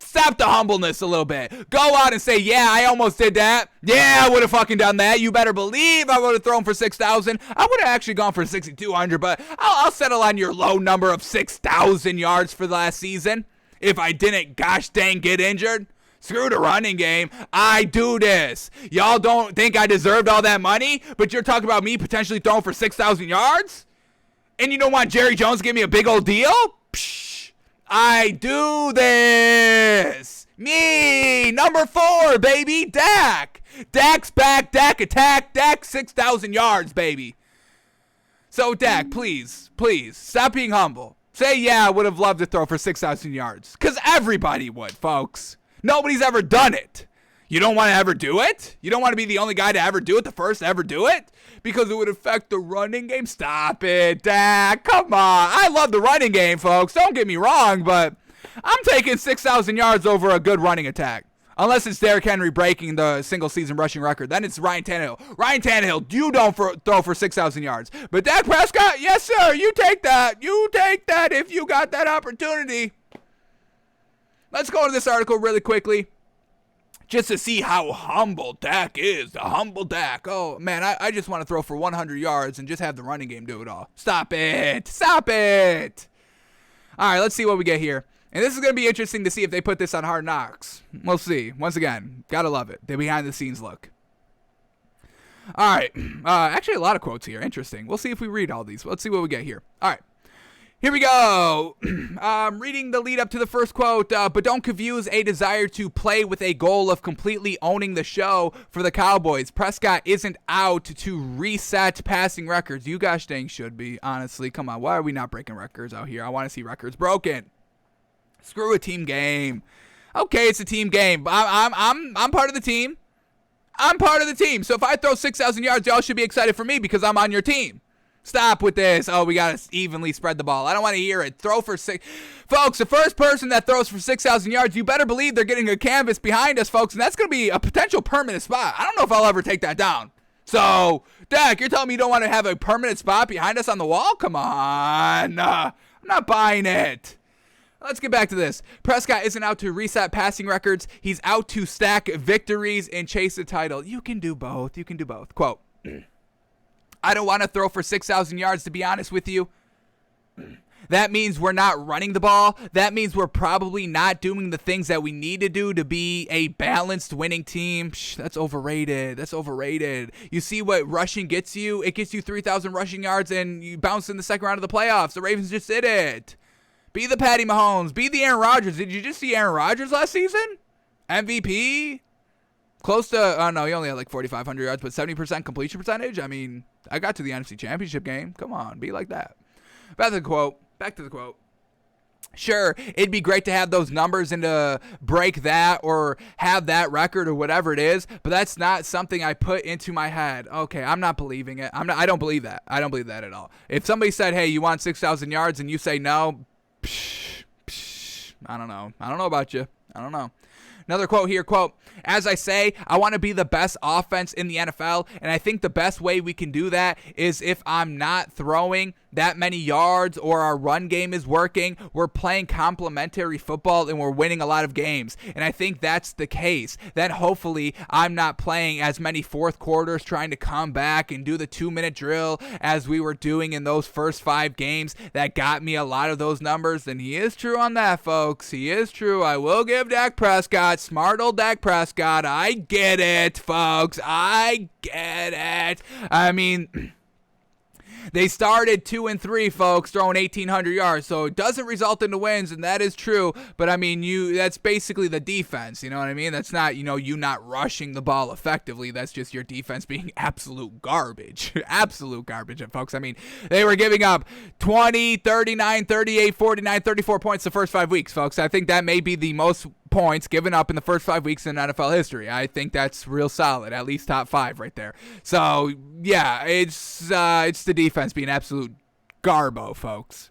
Stop the humbleness a little bit. Go out and say, yeah, I almost did that. Yeah, I would have fucking done that. You better believe I would have thrown for 6,000. I would have actually gone for 6,200, but I'll settle on your low number of 6,000 yards for the last season if I didn't gosh dang get injured. Screw the running game. I do this. Y'all don't think I deserved all that money, but you're talking about me potentially throwing for 6,000 yards? And you don't want Jerry Jones to give me a big old deal? Psh. I do this. Me, number 4, baby, Dak. Dak's back, Dak attack, Dak 6,000 yards, baby. So, Dak, please, stop being humble. Say, yeah, I would have loved to throw for 6,000 yards. Because everybody would, folks. Nobody's ever done it. You don't want to ever do it? You don't want to be the only guy to ever do it, the first to ever do it? Because it would affect the running game? Stop it, Dak. Come on. I love the running game, folks. Don't get me wrong, but I'm taking 6,000 yards over a good running attack. Unless it's Derrick Henry breaking the single-season rushing record. Then it's Ryan Tannehill. Ryan Tannehill, you don't throw for 6,000 yards. But Dak Prescott, yes, sir. You take that. You take that if you got that opportunity. Let's go to this article really quickly. Just to see how humble Dak is. The humble Dak. Oh, man, I just want to throw for 100 yards and just have the running game do it all. Stop it. Stop it. All right, let's see what we get here. And this is going to be interesting to see if they put this on Hard Knocks. We'll see. Once again, got to love it. The behind-the-scenes look. All right. Actually, a lot of quotes here. Interesting. We'll see if we read all these. Let's see what we get here. All right. Here we go. Reading the lead up to the first quote, but don't confuse a desire to play with a goal of completely owning the show for the Cowboys. Prescott isn't out to reset passing records. You gosh dang should be, honestly. Come on, why are we not breaking records out here? I want to see records broken. Screw a team game. Okay, it's a team game. I'm part of the team. I'm part of the team. So if I throw 6,000 yards, y'all should be excited for me because I'm on your team. Stop with this. Oh, we got to evenly spread the ball. I don't want to hear it. Throw for 6. Folks, the first person that throws for 6,000 yards, you better believe they're getting a canvas behind us, folks, and that's going to be a potential permanent spot. I don't know if I'll ever take that down. So, Dak, you're telling me you don't want to have a permanent spot behind us on the wall? Come on. I'm not buying it. Let's get back to this. Prescott isn't out to reset passing records. He's out to stack victories and chase the title. You can do both. You can do both. Quote. I don't want to throw for 6,000 yards, to be honest with you. That means we're not running the ball. That means we're probably not doing the things that we need to do to be a balanced winning team. That's overrated. That's overrated. You see what rushing gets you? It gets you 3,000 rushing yards and you bounce in the second round of the playoffs. The Ravens just did it. Be the Patty Mahomes. Be the Aaron Rodgers. Did you just see Aaron Rodgers last season? MVP? Close to, oh no, he only had like 4,500 yards, but 70% completion percentage? I mean, I got to the NFC Championship game. Come on, be like that. Back to the quote. Sure, it'd be great to have those numbers and to break that or have that record or whatever it is, but that's not something I put into my head. Okay, I'm not believing it. I don't believe that. I don't believe that at all. If somebody said, hey, you want 6,000 yards and you say no, I don't know. I don't know about you. I don't know. Another quote here, quote, as I say, I want to be the best offense in the NFL, and I think the best way we can do that is if I'm not throwing that many yards or our run game is working, we're playing complementary football and we're winning a lot of games. And I think that's the case. Then hopefully I'm not playing as many fourth quarters trying to come back and do the 2-minute drill as we were doing in those first 5 games that got me a lot of those numbers. And he is true on that, folks. He is true. I will give Dak Prescott, smart old Dak Prescott. I get it, folks. I get it. I mean, they started 2-3, folks, throwing 1,800 yards, so it doesn't result in the wins, and that is true. But I mean, that's basically the defense. You know what I mean? That's not, you not rushing the ball effectively. That's just your defense being absolute garbage, absolute garbage, folks. I mean, they were giving up 20, 39, 38, 49, 34 points the first 5 weeks, folks. I think that may be the most points given up in the first 5 weeks in NFL history. I think that's real solid, at least top 5 right there. So yeah, it's the defense being absolute garbo, folks.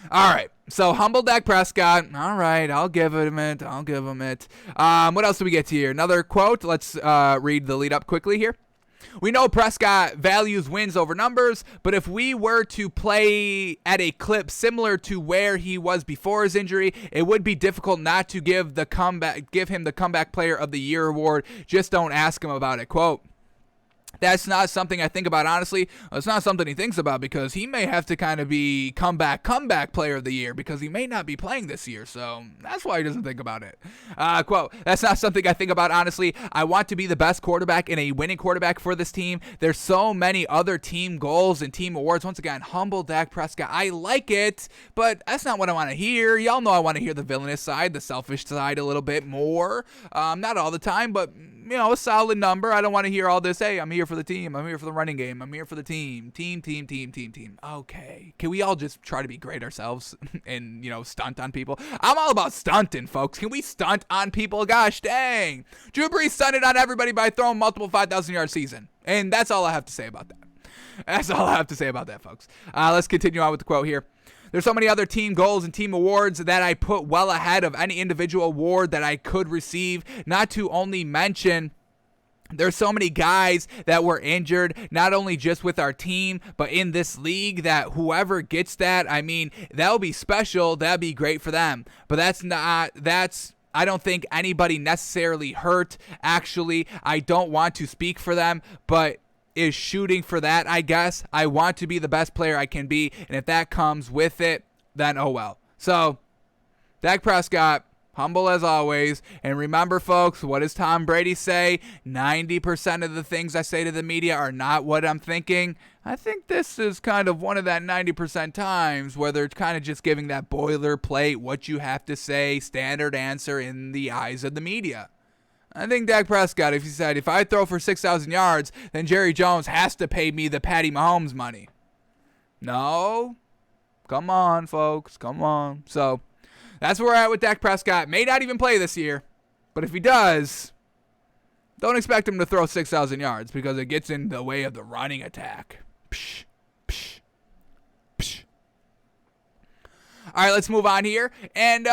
All right, so humble Dak Prescott. All right, I'll give him it. What else do we get to here? Another quote. Let's read the lead up quickly here. We know Prescott values wins over numbers, but if we were to play at a clip similar to where he was before his injury, it would be difficult not to give him the comeback player of the year award. Just don't ask him about it. Quote, that's not something I think about, honestly. It's not something he thinks about because he may have to kind of be comeback player of the year because he may not be playing this year. So that's why he doesn't think about it. Quote, that's not something I think about, honestly. I want to be the best quarterback and a winning quarterback for this team. There's so many other team goals and team awards. Once again, humble Dak Prescott. I like it, but that's not what I want to hear. Y'all know I want to hear the villainous side, the selfish side a little bit more. Not all the time, but a solid number. I don't want to hear all this, hey, I'm here for the team. I'm here for the running game. I'm here for the team. Team. Okay. Can we all just try to be great ourselves and, stunt on people? I'm all about stunting, folks. Can we stunt on people? Gosh dang. Drew Brees stunted on everybody by throwing multiple 5,000-yard season. And that's all I have to say about that. That's all I have to say about that, folks. Let's continue on with the quote here. There's so many other team goals and team awards that I put well ahead of any individual award that I could receive. Not to only mention, there's so many guys that were injured, not only just with our team, but in this league, that whoever gets that, I mean, that'll be special. That'd be great for them. But I don't think anybody necessarily hurt. Actually, I don't want to speak for them, but is shooting for that, I guess. I want to be the best player I can be, and if that comes with it, then oh well. So, Dak Prescott, humble as always, and remember, folks, what does Tom Brady say? 90% of the things I say to the media are not what I'm thinking. I think this is kind of one of that 90% times where they're kind of just giving that boilerplate, what you have to say, standard answer in the eyes of the media. I think Dak Prescott, if he said, if I throw for 6,000 yards, then Jerry Jones has to pay me the Patty Mahomes money. No. Come on, folks. Come on. So, that's where we're at with Dak Prescott. May not even play this year, but if he does, don't expect him to throw 6,000 yards because it gets in the way of the running attack. Psh, psh, psh. All right, let's move on here. And,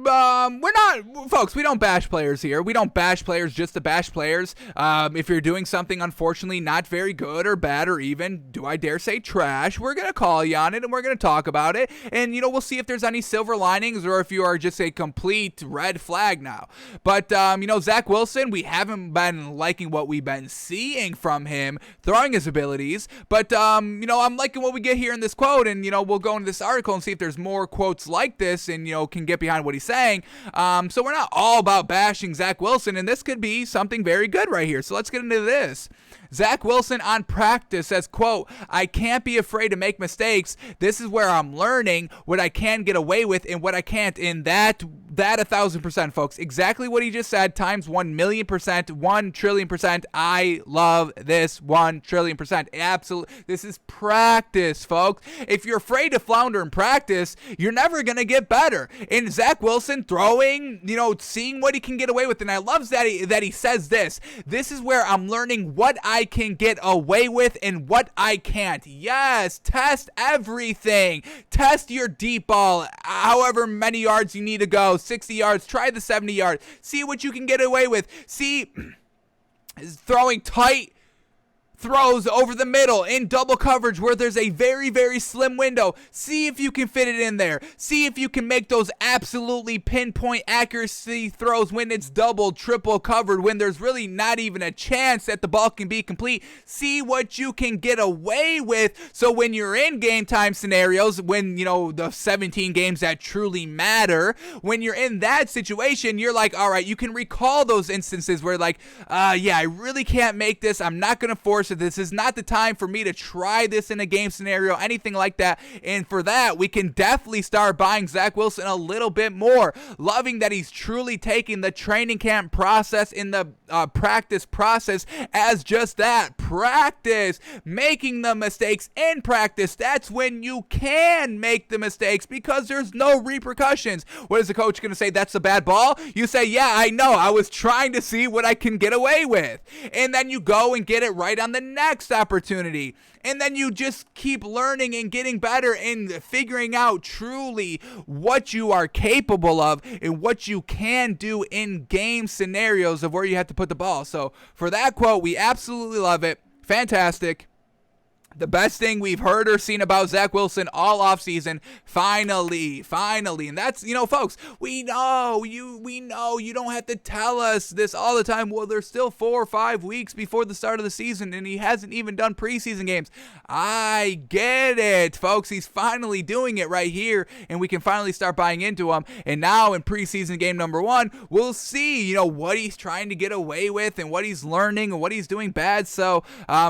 we're not, folks, we don't bash players here. We don't bash players just to bash players. If you're doing something, unfortunately, not very good or bad or even, do I dare say, trash, we're going to call you on it and we're going to talk about it. And, we'll see if there's any silver linings or if you are just a complete red flag now. But, Zach Wilson, we haven't been liking what we've been seeing from him, throwing his abilities. But, I'm liking what we get here in this quote. And, we'll go into this article and see if there's more quotes like this and, can get behind what he's saying. So we're not all about bashing Zach Wilson, and this could be something very good right here. So let's get into this. Zach Wilson on practice says, quote, I can't be afraid to make mistakes. This is where I'm learning what I can get away with and what I can't. And that that 1,000%, folks. Exactly what he just said times 1,000,000%, 1,000,000,000,000%. I love this 1,000,000,000,000%. Absolutely. This is practice, folks. If you're afraid to flounder in practice, you're never going to get better. And Zach Wilson throwing, seeing what he can get away with. And I love that he says this. This is where I'm learning what I can get away with and what I can't. Yes, test everything. Test your deep ball, however many yards you need to go, 60 yards, try the 70 yards. See what you can get away with. See, throwing tight throws over the middle in double coverage where there's a very, very slim window. See if you can fit it in there. See if you can make those absolutely pinpoint accuracy throws when it's double, triple covered, when there's really not even a chance that the ball can be complete. See what you can get away with, so when you're in game time scenarios, when, the 17 games that truly matter, when you're in that situation, you're like, all right, you can recall those instances where like, I really can't make this. I'm not going to force it. This is not the time for me to try this in a game scenario, anything like that. And for that, we can definitely start buying Zach Wilson a little bit more. Loving that he's truly taking the training camp process in the practice process as just that, practice. Making the mistakes in practice. That's when you can make the mistakes because there's no repercussions. What is the coach going to say? That's a bad ball? You say, yeah, I know. I was trying to see what I can get away with. And then you go and get it right on the next opportunity. And then you just keep learning and getting better and figuring out truly what you are capable of and what you can do in game scenarios of where you have to put the ball. So for that quote, we absolutely love it. Fantastic. The best thing we've heard or seen about Zach Wilson all offseason, finally. And that's, folks, we know you don't have to tell us this all the time. Well, there's still 4 or 5 weeks before the start of the season, and he hasn't even done preseason games. I get it, folks. He's finally doing it right here, and we can finally start buying into him. And now in preseason game number 1, we'll see, what he's trying to get away with and what he's learning and what he's doing bad. So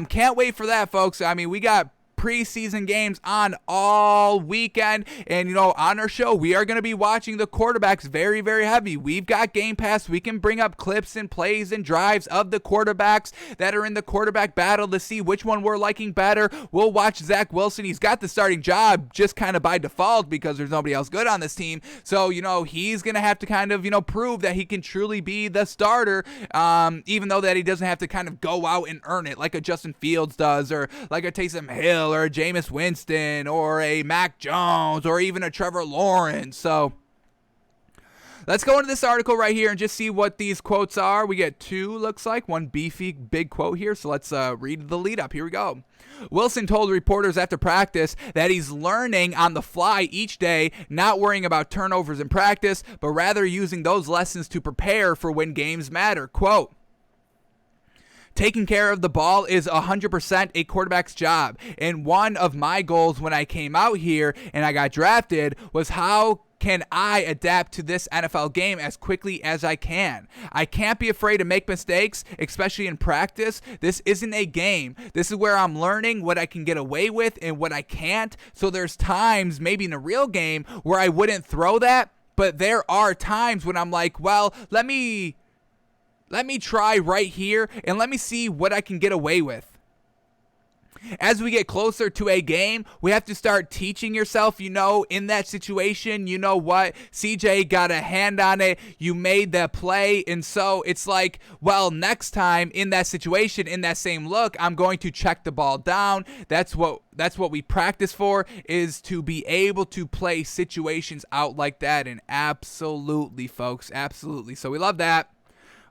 can't wait for that, folks. I mean, we got preseason games on all weekend, and on our show we are going to be watching the quarterbacks very, very heavy. We've got Game Pass. We can bring up clips and plays and drives of the quarterbacks that are in the quarterback battle to see which one we're liking better. We'll watch Zach Wilson. He's got the starting job just kind of by default because there's nobody else good on this team, so he's going to have to kind of prove that he can truly be the starter, even though that he doesn't have to kind of go out and earn it like a Justin Fields does, or like a Taysom Hill, or a Jameis Winston, or a Mac Jones, or even a Trevor Lawrence. So let's go into this article right here and just see what these quotes are. We get 2, looks like, one beefy big quote here. So let's read the lead up. Here we go. Wilson told reporters after practice that he's learning on the fly each day, not worrying about turnovers in practice, but rather using those lessons to prepare for when games matter. Quote, taking care of the ball is 100% a quarterback's job. And one of my goals when I came out here and I got drafted was how can I adapt to this NFL game as quickly as I can. I can't be afraid to make mistakes, especially in practice. This isn't a game. This is where I'm learning what I can get away with and what I can't. So there's times, maybe in a real game, where I wouldn't throw that. But there are times when I'm like, well, let me try right here and let me see what I can get away with. As we get closer to a game, we have to start teaching yourself, in that situation, what, CJ got a hand on it, you made that play, and so it's like, well, next time in that situation, in that same look, I'm going to check the ball down. That's what we practice for, is to be able to play situations out like that, and absolutely, folks, absolutely. So we love that.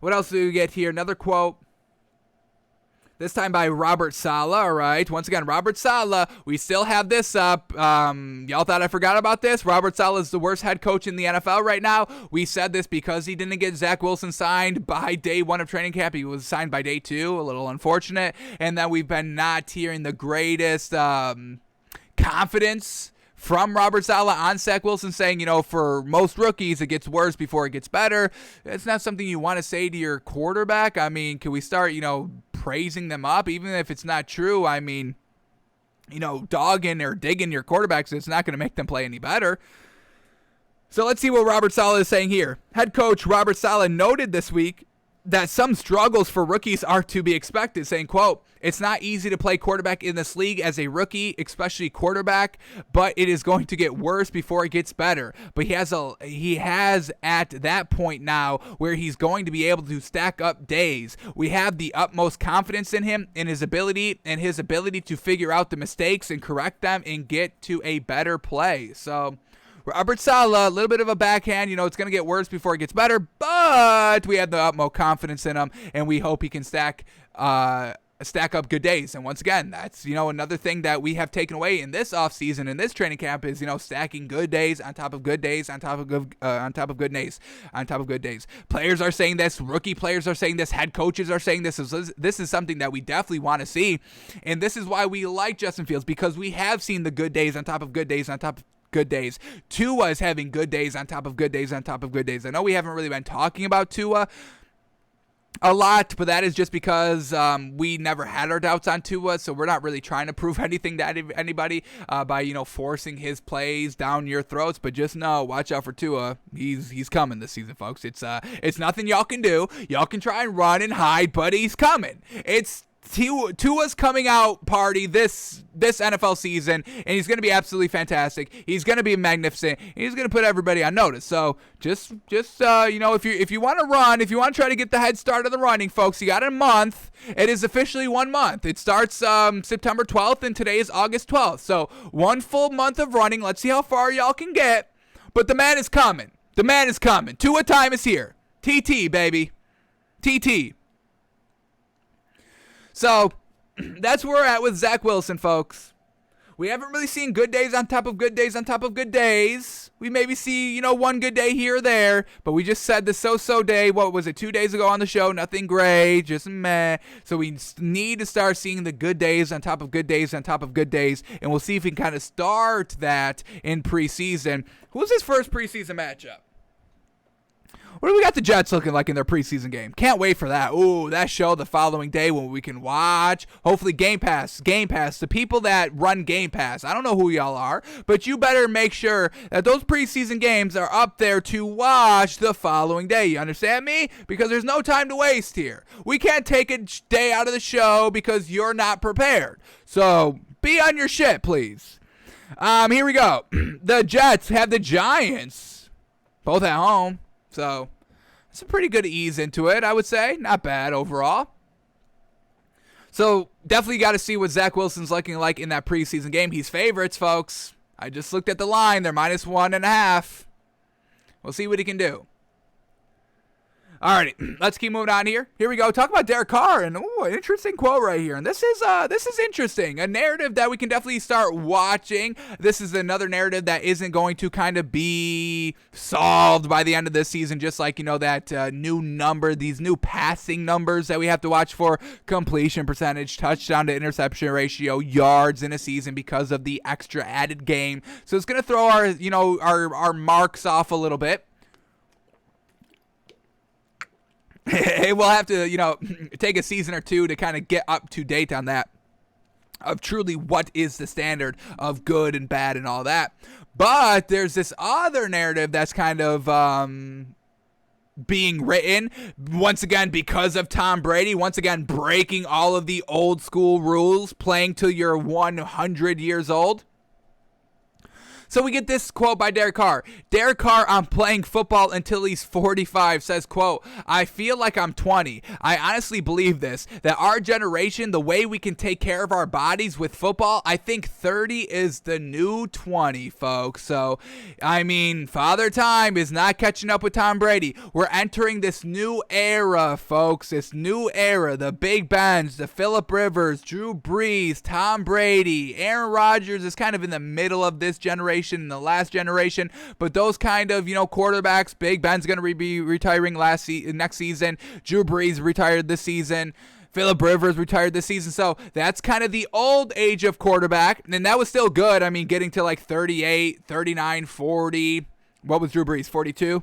What else do we get here? Another quote. This time by Robert Saleh, all right. Once again, Robert Saleh, we still have this up. Y'all thought I forgot about this? Robert Saleh is the worst head coach in the NFL right now. We said this because he didn't get Zach Wilson signed by day 1 of training camp. He was signed by day 2, a little unfortunate. And then we've been not hearing the greatest confidence from Robert Saleh on Zach Wilson, saying, for most rookies, it gets worse before it gets better. It's not something you want to say to your quarterback. I mean, can we start, praising them up, even if it's not true? I mean, dogging or digging your quarterbacks, it's not going to make them play any better. So let's see what Robert Saleh is saying here. Head coach Robert Saleh noted this week that some struggles for rookies are to be expected, saying, quote, "It's not easy to play quarterback in this league as a rookie, especially quarterback, but it is going to get worse before it gets better. But he has at that point now where he's going to be able to stack up days. We have the utmost confidence in him, in his ability to figure out the mistakes and correct them and get to a better play." So Robert Saleh, a little bit of a backhand. It's going to get worse before it gets better, but we have the utmost confidence in him, and we hope he can stack up good days. And once again, that's, another thing that we have taken away in this offseason, in this training camp, is, stacking good days on top of good days, on top of good days, on top of good days. Players are saying this. Rookie players are saying this. Head coaches are saying this. This is something that we definitely want to see. And this is why we like Justin Fields, because we have seen the good days on top of good days on top of good days. Tua is having good days on top of good days on top of good days. I know we haven't really been talking about Tua a lot, but that is just because we never had our doubts on Tua, so we're not really trying to prove anything to anybody by forcing his plays down your throats. But just know, watch out for Tua. He's coming this season, folks. It's nothing y'all can do. Y'all can try and run and hide, but he's coming. It's Tua's coming out party this NFL season, and he's going to be absolutely fantastic. He's going to be magnificent. He's going to put everybody on notice. So just if you want to run, if you want to try to get the head start of the running, folks, you got a month. It is officially 1 month. It starts September 12th, and today is August 12th. So 1 full month of running. Let's see how far y'all can get. But the man is coming. The man is coming. Tua time is here. TT, baby. TT. So that's where we're at with Zach Wilson, folks. We haven't really seen good days on top of good days on top of good days. We maybe see, one good day here or there, but we just said the so-so day, what was it, 2 days ago on the show, nothing great, just meh. So we need to start seeing the good days on top of good days on top of good days, and we'll see if we can kind of start that in preseason. Who's his first preseason matchup? What do we got the Jets looking like in their preseason game? Can't wait for that. Ooh, that show the following day when we can watch. Hopefully Game Pass, the people that run Game Pass. I don't know who y'all are, but you better make sure that those preseason games are up there to watch the following day. You understand me? Because there's no time to waste here. We can't take a day out of the show because you're not prepared. So be on your shit, please. Here we go. The Jets have the Giants, both at home. So it's a pretty good ease into it, I would say. Not bad overall. So definitely got to see what Zach Wilson's looking like in that preseason game. He's favorites, folks. I just looked at the line. They're -1.5. We'll see what he can do. Alrighty, let's keep moving on here. Here we go. Talk about Derek Carr, and an interesting quote right here. And this is interesting. A narrative that we can definitely start watching. This is another narrative that isn't going to kind of be solved by the end of this season, just like that new number, these new passing numbers that we have to watch for: completion percentage, touchdown to interception ratio, yards in a season because of the extra added game. So it's gonna throw our marks off a little bit. We'll have to, take a season or two to kind of get up to date on that, of truly what is the standard of good and bad and all that. But there's this other narrative that's kind of being written, once again, because of Tom Brady, once again, breaking all of the old school rules, playing till you're 100 years old. So we get this quote by Derek Carr. Derek Carr, I'm playing football until he's 45, says, quote, I feel like I'm 20. I honestly believe this, that our generation, the way we can take care of our bodies with football, I think 30 is the new 20, folks. So, Father Time is not catching up with Tom Brady. We're entering this new era, folks, this new era. The Big Bens, the Phillip Rivers, Drew Brees, Tom Brady, Aaron Rodgers is kind of in the middle of this generation, in the last generation, but those kind of quarterbacks, Big Ben's going to be retiring next season. Drew Brees retired this season. Phillip Rivers retired this season. So that's kind of the old age of quarterback, and that was still good. Getting to like 38, 39, 40. What was Drew Brees? 42.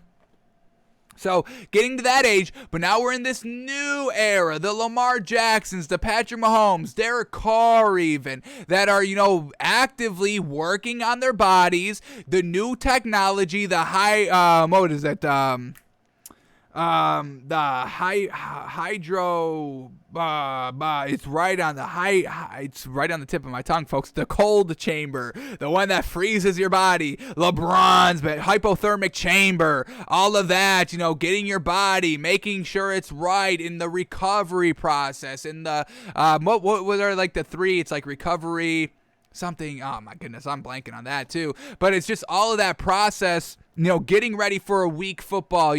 So getting to that age, but now we're in this new era, the Lamar Jacksons, the Patrick Mahomes, Derek Carr even, that are, actively working on their bodies, the new technology, the what is it, the hydro, it's right on the it's right on the tip of my tongue, folks. The cold chamber, the one that freezes your body. LeBron's hypothermic chamber, all of that. Getting your body, making sure it's right in the recovery process. In the what are like the three? It's like recovery. Something, oh my goodness, I'm blanking on that too. But it's just all of that process, getting ready for a week football,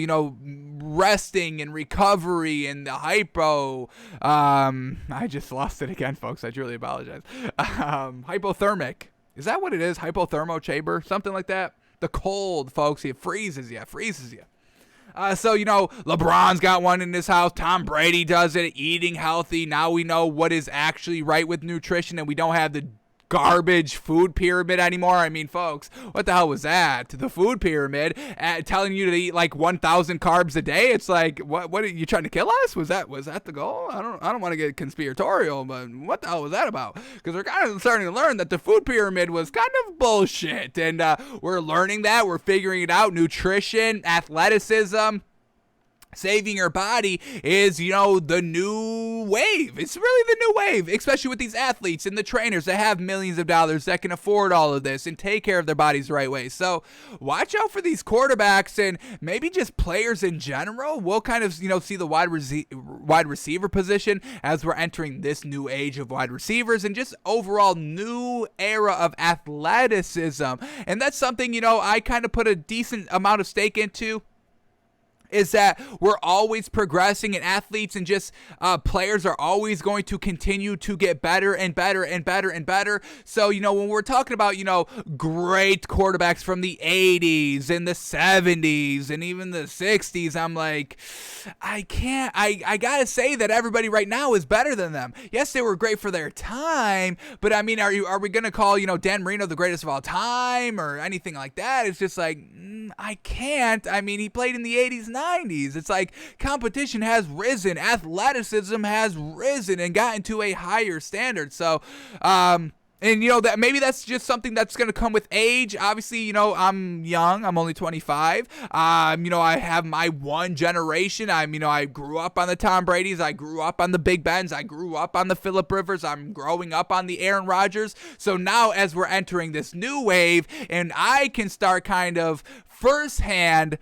resting and recovery and the hypo. I just lost it again, folks. I truly apologize. Hypothermic. Is that what it is? Hypothermo chamber? Something like that? The cold, folks. It freezes you. So, LeBron's got one in his house. Tom Brady does it. Eating healthy. Now we know what is actually right with nutrition, and we don't have the garbage food pyramid anymore. I mean, folks, what the hell was that? The food pyramid telling you to eat like 1,000 carbs a day. It's like, what are you trying to kill us? Was that the goal? I don't want to get conspiratorial, but what the hell was that about? Because we're kind of starting to learn that the food pyramid was kind of bullshit, and we're learning that. We're figuring it out. Nutrition, athleticism, saving your body is, the new wave. It's really the new wave, especially with these athletes and the trainers that have millions of dollars that can afford all of this and take care of their bodies the right way. So watch out for these quarterbacks and maybe just players in general. We'll kind of, see the wide receiver position as we're entering this new age of wide receivers and just overall new era of athleticism. And that's something, I kind of put a decent amount of stake into, is that we're always progressing, and athletes and just players are always going to continue to get better and better and better and better. So, when we're talking about, great quarterbacks from the 80s and the 70s and even the 60s, I'm like, I gotta say that everybody right now is better than them. Yes, they were great for their time, but I mean, are we gonna call, Dan Marino the greatest of all time or anything like that? It's just like, I can't. I mean, he played in the 80s, 90s. It's like competition has risen, athleticism has risen and gotten to a higher standard. So, and that maybe that's just something that's going to come with age. Obviously, I'm young. I'm only 25. I have my one generation. I grew up on the Tom Brady's. I grew up on the Big Bens. I grew up on the Phillip Rivers. I'm growing up on the Aaron Rodgers. So now as we're entering this new wave, and I can start kind of firsthand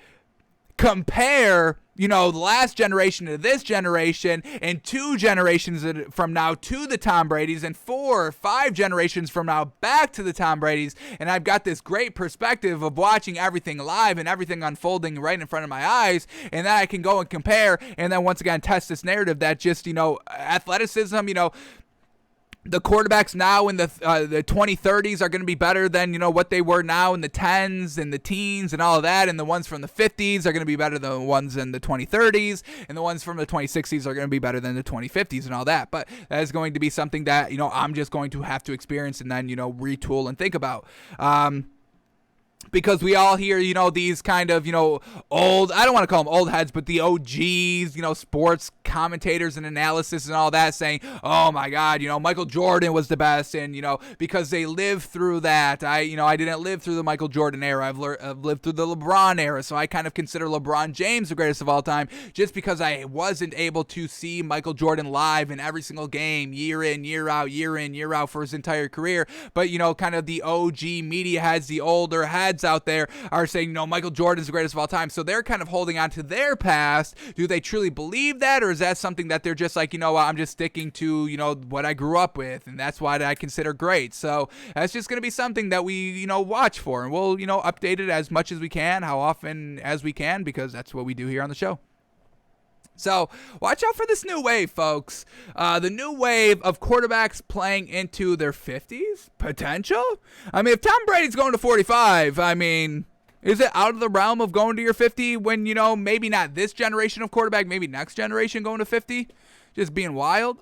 compare, the last generation to this generation, and 2 generations from now to the Tom Brady's, and 4 or 5 generations from now back to the Tom Brady's, and I've got this great perspective of watching everything live and everything unfolding right in front of my eyes, and then I can go and compare, and then once again test this narrative that just, athleticism, the quarterbacks now in the 2030s are going to be better than, what they were now in the 10s and the teens and all of that. And the ones from the 50s are going to be better than the ones in the 2030s. And the ones from the 2060s are going to be better than the 2050s and all that. But that is going to be something that, I'm just going to have to experience and then, retool and think about. Because we all hear, these kind of, old, I don't want to call them old heads, but the OGs, sports commentators and analysis and all that saying, oh my God, Michael Jordan was the best. And, because they lived through that. I didn't live through the Michael Jordan era. I've lived through the LeBron era. So I kind of consider LeBron James the greatest of all time just because I wasn't able to see Michael Jordan live in every single game, year in, year out for his entire career. But, kind of the OG media heads, the older heads out there are saying, Michael Jordan's the greatest of all time. So they're kind of holding on to their past. Do they truly believe that? Or is that something that they're just like, I'm just sticking to, what I grew up with, and that's what I consider great. So that's just going to be something that we, watch for, and we'll, update it as much as we can, how often as we can, because that's what we do here on the show. So watch out for this new wave, folks. The new wave of quarterbacks playing into their 50s potential. I mean, if Tom Brady's going to 45, is it out of the realm of going to your 50 when, maybe not this generation of quarterback, maybe next generation going to 50? Just being wild?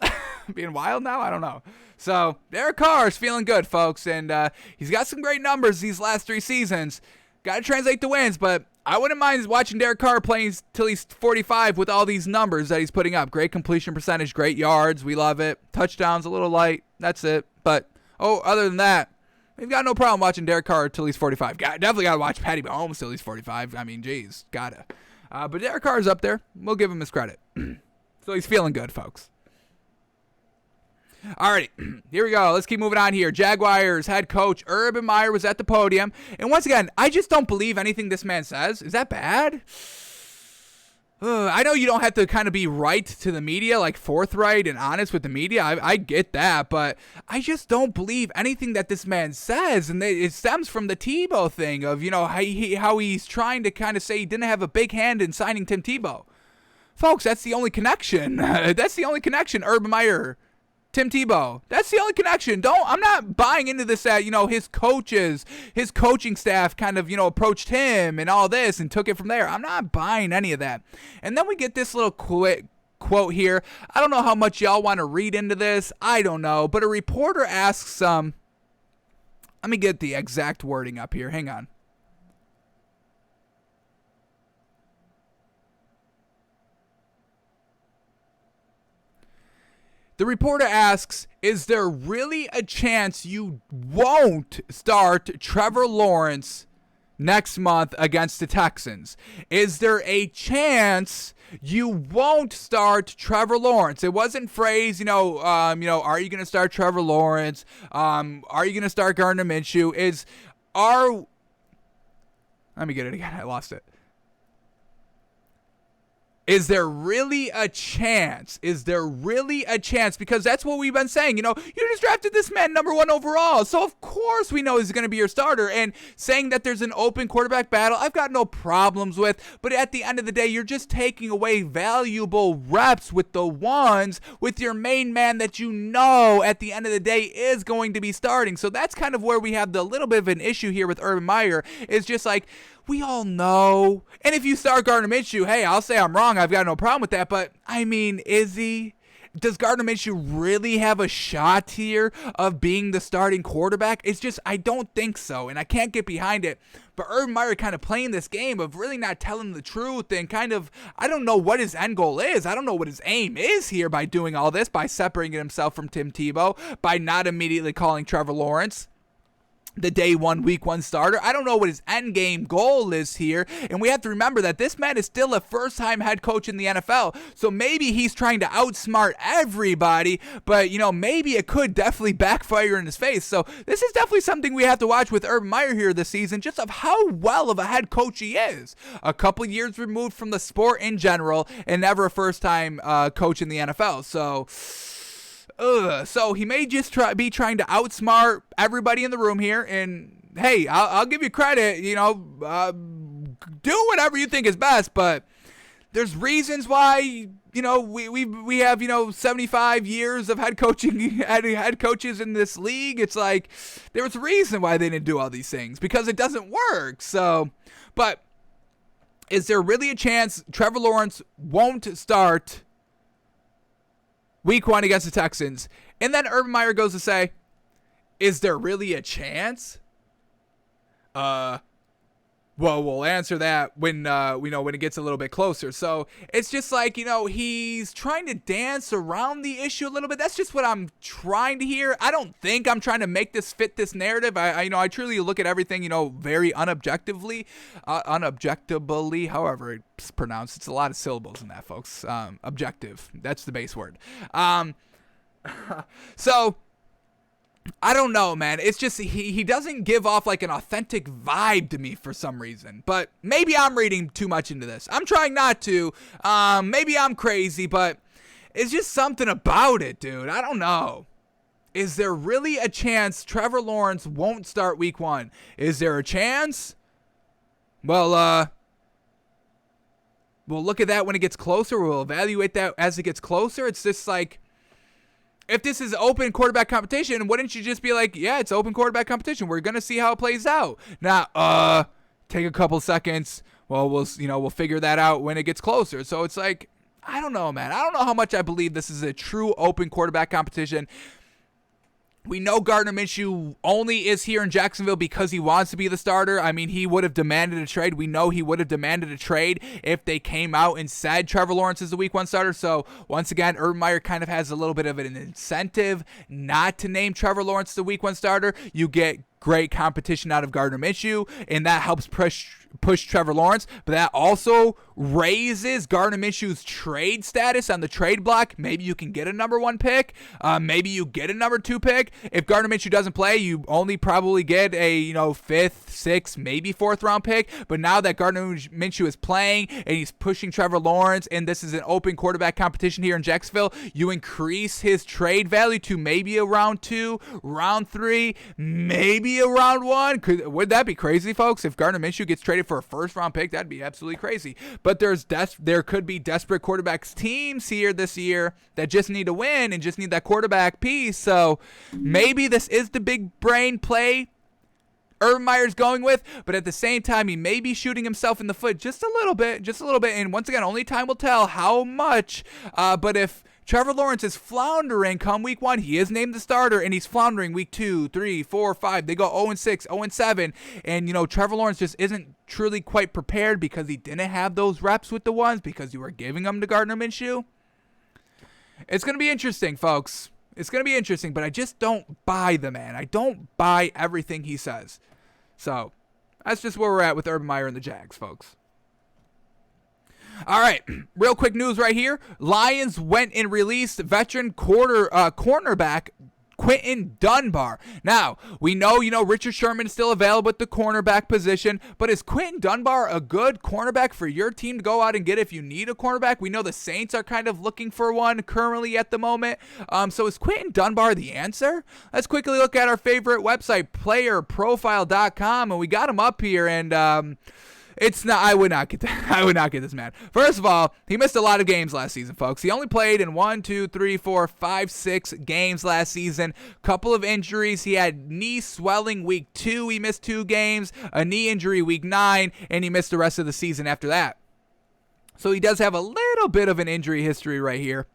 Being wild now? I don't know. So Derek Carr is feeling good, folks, and he's got some great numbers these last 3 seasons. Got to translate the wins, but I wouldn't mind watching Derek Carr playing till he's 45 with all these numbers that he's putting up. Great completion percentage, great yards. We love it. Touchdowns a little light. That's it. But, other than that, we've got no problem watching Derek Carr till he's 45. Definitely got to watch Patty Mahomes till he's 45. I mean, geez, gotta. But Derek Carr's up there. We'll give him his credit. So he's feeling good, folks. Alrighty, here we go. Let's keep moving on here. Jaguars head coach Urban Meyer was at the podium. And once again, I just don't believe anything this man says. Is that bad? I know you don't have to kind of be right to the media, like forthright and honest with the media. I get that, but I just don't believe anything that this man says. And it stems from the Tebow thing of, how he's trying to kind of say he didn't have a big hand in signing Tim Tebow. Folks, that's the only connection. That's the only connection, Urban Meyer. Tim Tebow. That's the only connection. I'm not buying into this that, his coaches, his coaching staff kind of, approached him and all this and took it from there. I'm not buying any of that. And then we get this little quick quote here. I don't know how much y'all want to read into this. I don't know. But a reporter asks, let me get the exact wording up here. Hang on. The reporter asks, is there really a chance you won't start Trevor Lawrence next month against the Texans? Is there a chance you won't start Trevor Lawrence? It wasn't phrased, are you going to start Trevor Lawrence? Are you going to start Gardner Minshew? Let me get it again. I lost it. Is there really a chance? Is there really a chance? Because that's what we've been saying. You just drafted this man number 1 overall. So, of course, we know he's going to be your starter. And saying that there's an open quarterback battle, I've got no problems with. But at the end of the day, you're just taking away valuable reps with the ones with your main man that at the end of the day is going to be starting. So that's kind of where we have the little bit of an issue here with Urban Meyer. Is just like, we all know. And if you start Gardner Minshew, hey, I'll say I'm wrong. I've got no problem with that. But, is he? Does Gardner Minshew really have a shot here of being the starting quarterback? It's just, I don't think so. And I can't get behind it. But Urban Meyer kind of playing this game of really not telling the truth and kind of, I don't know what his end goal is. I don't know what his aim is here by doing all this, by separating himself from Tim Tebow, by not immediately calling Trevor Lawrence the day 1, week 1 starter. I don't know what his end game goal is here. And we have to remember that this man is still a first-time head coach in the NFL. So maybe he's trying to outsmart everybody, but, maybe it could definitely backfire in his face. So this is definitely something we have to watch with Urban Meyer here this season, just of how well of a head coach he is. A couple years removed from the sport in general and never a first-time coach in the NFL. So he may just be trying to outsmart everybody in the room here. And hey, I'll give you credit. Do whatever you think is best. But there's reasons why we have 75 years of head coaches in this league. It's like there was a reason why they didn't do all these things, because it doesn't work. So, but is there really a chance Trevor Lawrence won't start week 1 against the Texans? And then Urban Meyer goes to say, is there really a chance? Well, we'll answer that when when it gets a little bit closer. So it's just like, he's trying to dance around the issue a little bit. That's just what I'm trying to hear. I don't think I'm trying to make this fit this narrative. I truly look at everything, very unobjectively, however it's pronounced. It's a lot of syllables in that, folks. Objective. That's the base word. So I don't know, man. It's just he doesn't give off like an authentic vibe to me for some reason. But maybe I'm reading too much into this. I'm trying not to. Maybe I'm crazy, but it's just something about it, dude. I don't know. Is there really a chance Trevor Lawrence won't start week 1? Is there a chance? Well, we'll look at that when it gets closer. We'll evaluate that as it gets closer. It's just like, if this is open quarterback competition, wouldn't you just be like, yeah, it's open quarterback competition. We're going to see how it plays out. Now, take a couple seconds. Well, we'll figure that out when it gets closer. So it's like, I don't know, man. I don't know how much I believe this is a true open quarterback competition. We know Gardner Minshew only is here in Jacksonville because he wants to be the starter. I mean, he would have demanded a trade. We know he would have demanded a trade if they came out and said Trevor Lawrence is the week 1 starter. So, once again, Urban Meyer kind of has a little bit of an incentive not to name Trevor Lawrence the week 1 starter. You get great competition out of Gardner Minshew, and that helps push Trevor Lawrence, but that also raises Gardner Minshew's trade status on the trade block. Maybe you can get a number 1 pick. Maybe you get a number 2 pick. If Gardner Minshew doesn't play, you only probably get a 5th, 6th, maybe 4th round pick. But now that Gardner Minshew is playing and he's pushing Trevor Lawrence, and this is an open quarterback competition here in Jacksonville, you increase his trade value to maybe a round 2, round 3, maybe a round 1. Would that be crazy, folks? If Gardner Minshew gets traded for a 1st round pick, that'd be absolutely crazy. But there could be desperate quarterbacks teams here this year that just need to win and just need that quarterback piece. So maybe this is the big brain play Urban Meyer's going with, but at the same time, he may be shooting himself in the foot just a little bit. And once again, only time will tell how much. But if Trevor Lawrence is floundering come week 1, he is named the starter, and he's floundering week 2, 3, 4, 5. They go 0-6, 0-7, and Trevor Lawrence just isn't truly quite prepared because he didn't have those reps with the ones because you were giving them to Gardner Minshew. It's going to be interesting, folks. It's going to be interesting, but I just don't buy the man. I don't buy everything he says. So that's just where we're at with Urban Meyer and the Jags, folks. All right, real quick news right here. Lions went and released veteran cornerback Quinton Dunbar. Now, we know, Richard Sherman is still available at the cornerback position, but is Quinton Dunbar a good cornerback for your team to go out and get if you need a cornerback? We know the Saints are kind of looking for one currently at the moment. So is Quinton Dunbar the answer? Let's quickly look at our favorite website, playerprofile.com, and we got him up here, and it's not. I would not get that. I would not get this man. First of all, he missed a lot of games last season, folks. He only played in 1, 2, 3, 4, 5, 6 games last season. Couple of injuries. He had knee swelling week 2. He missed 2 games. A knee injury week 9, and he missed the rest of the season after that. So he does have a little bit of an injury history right here.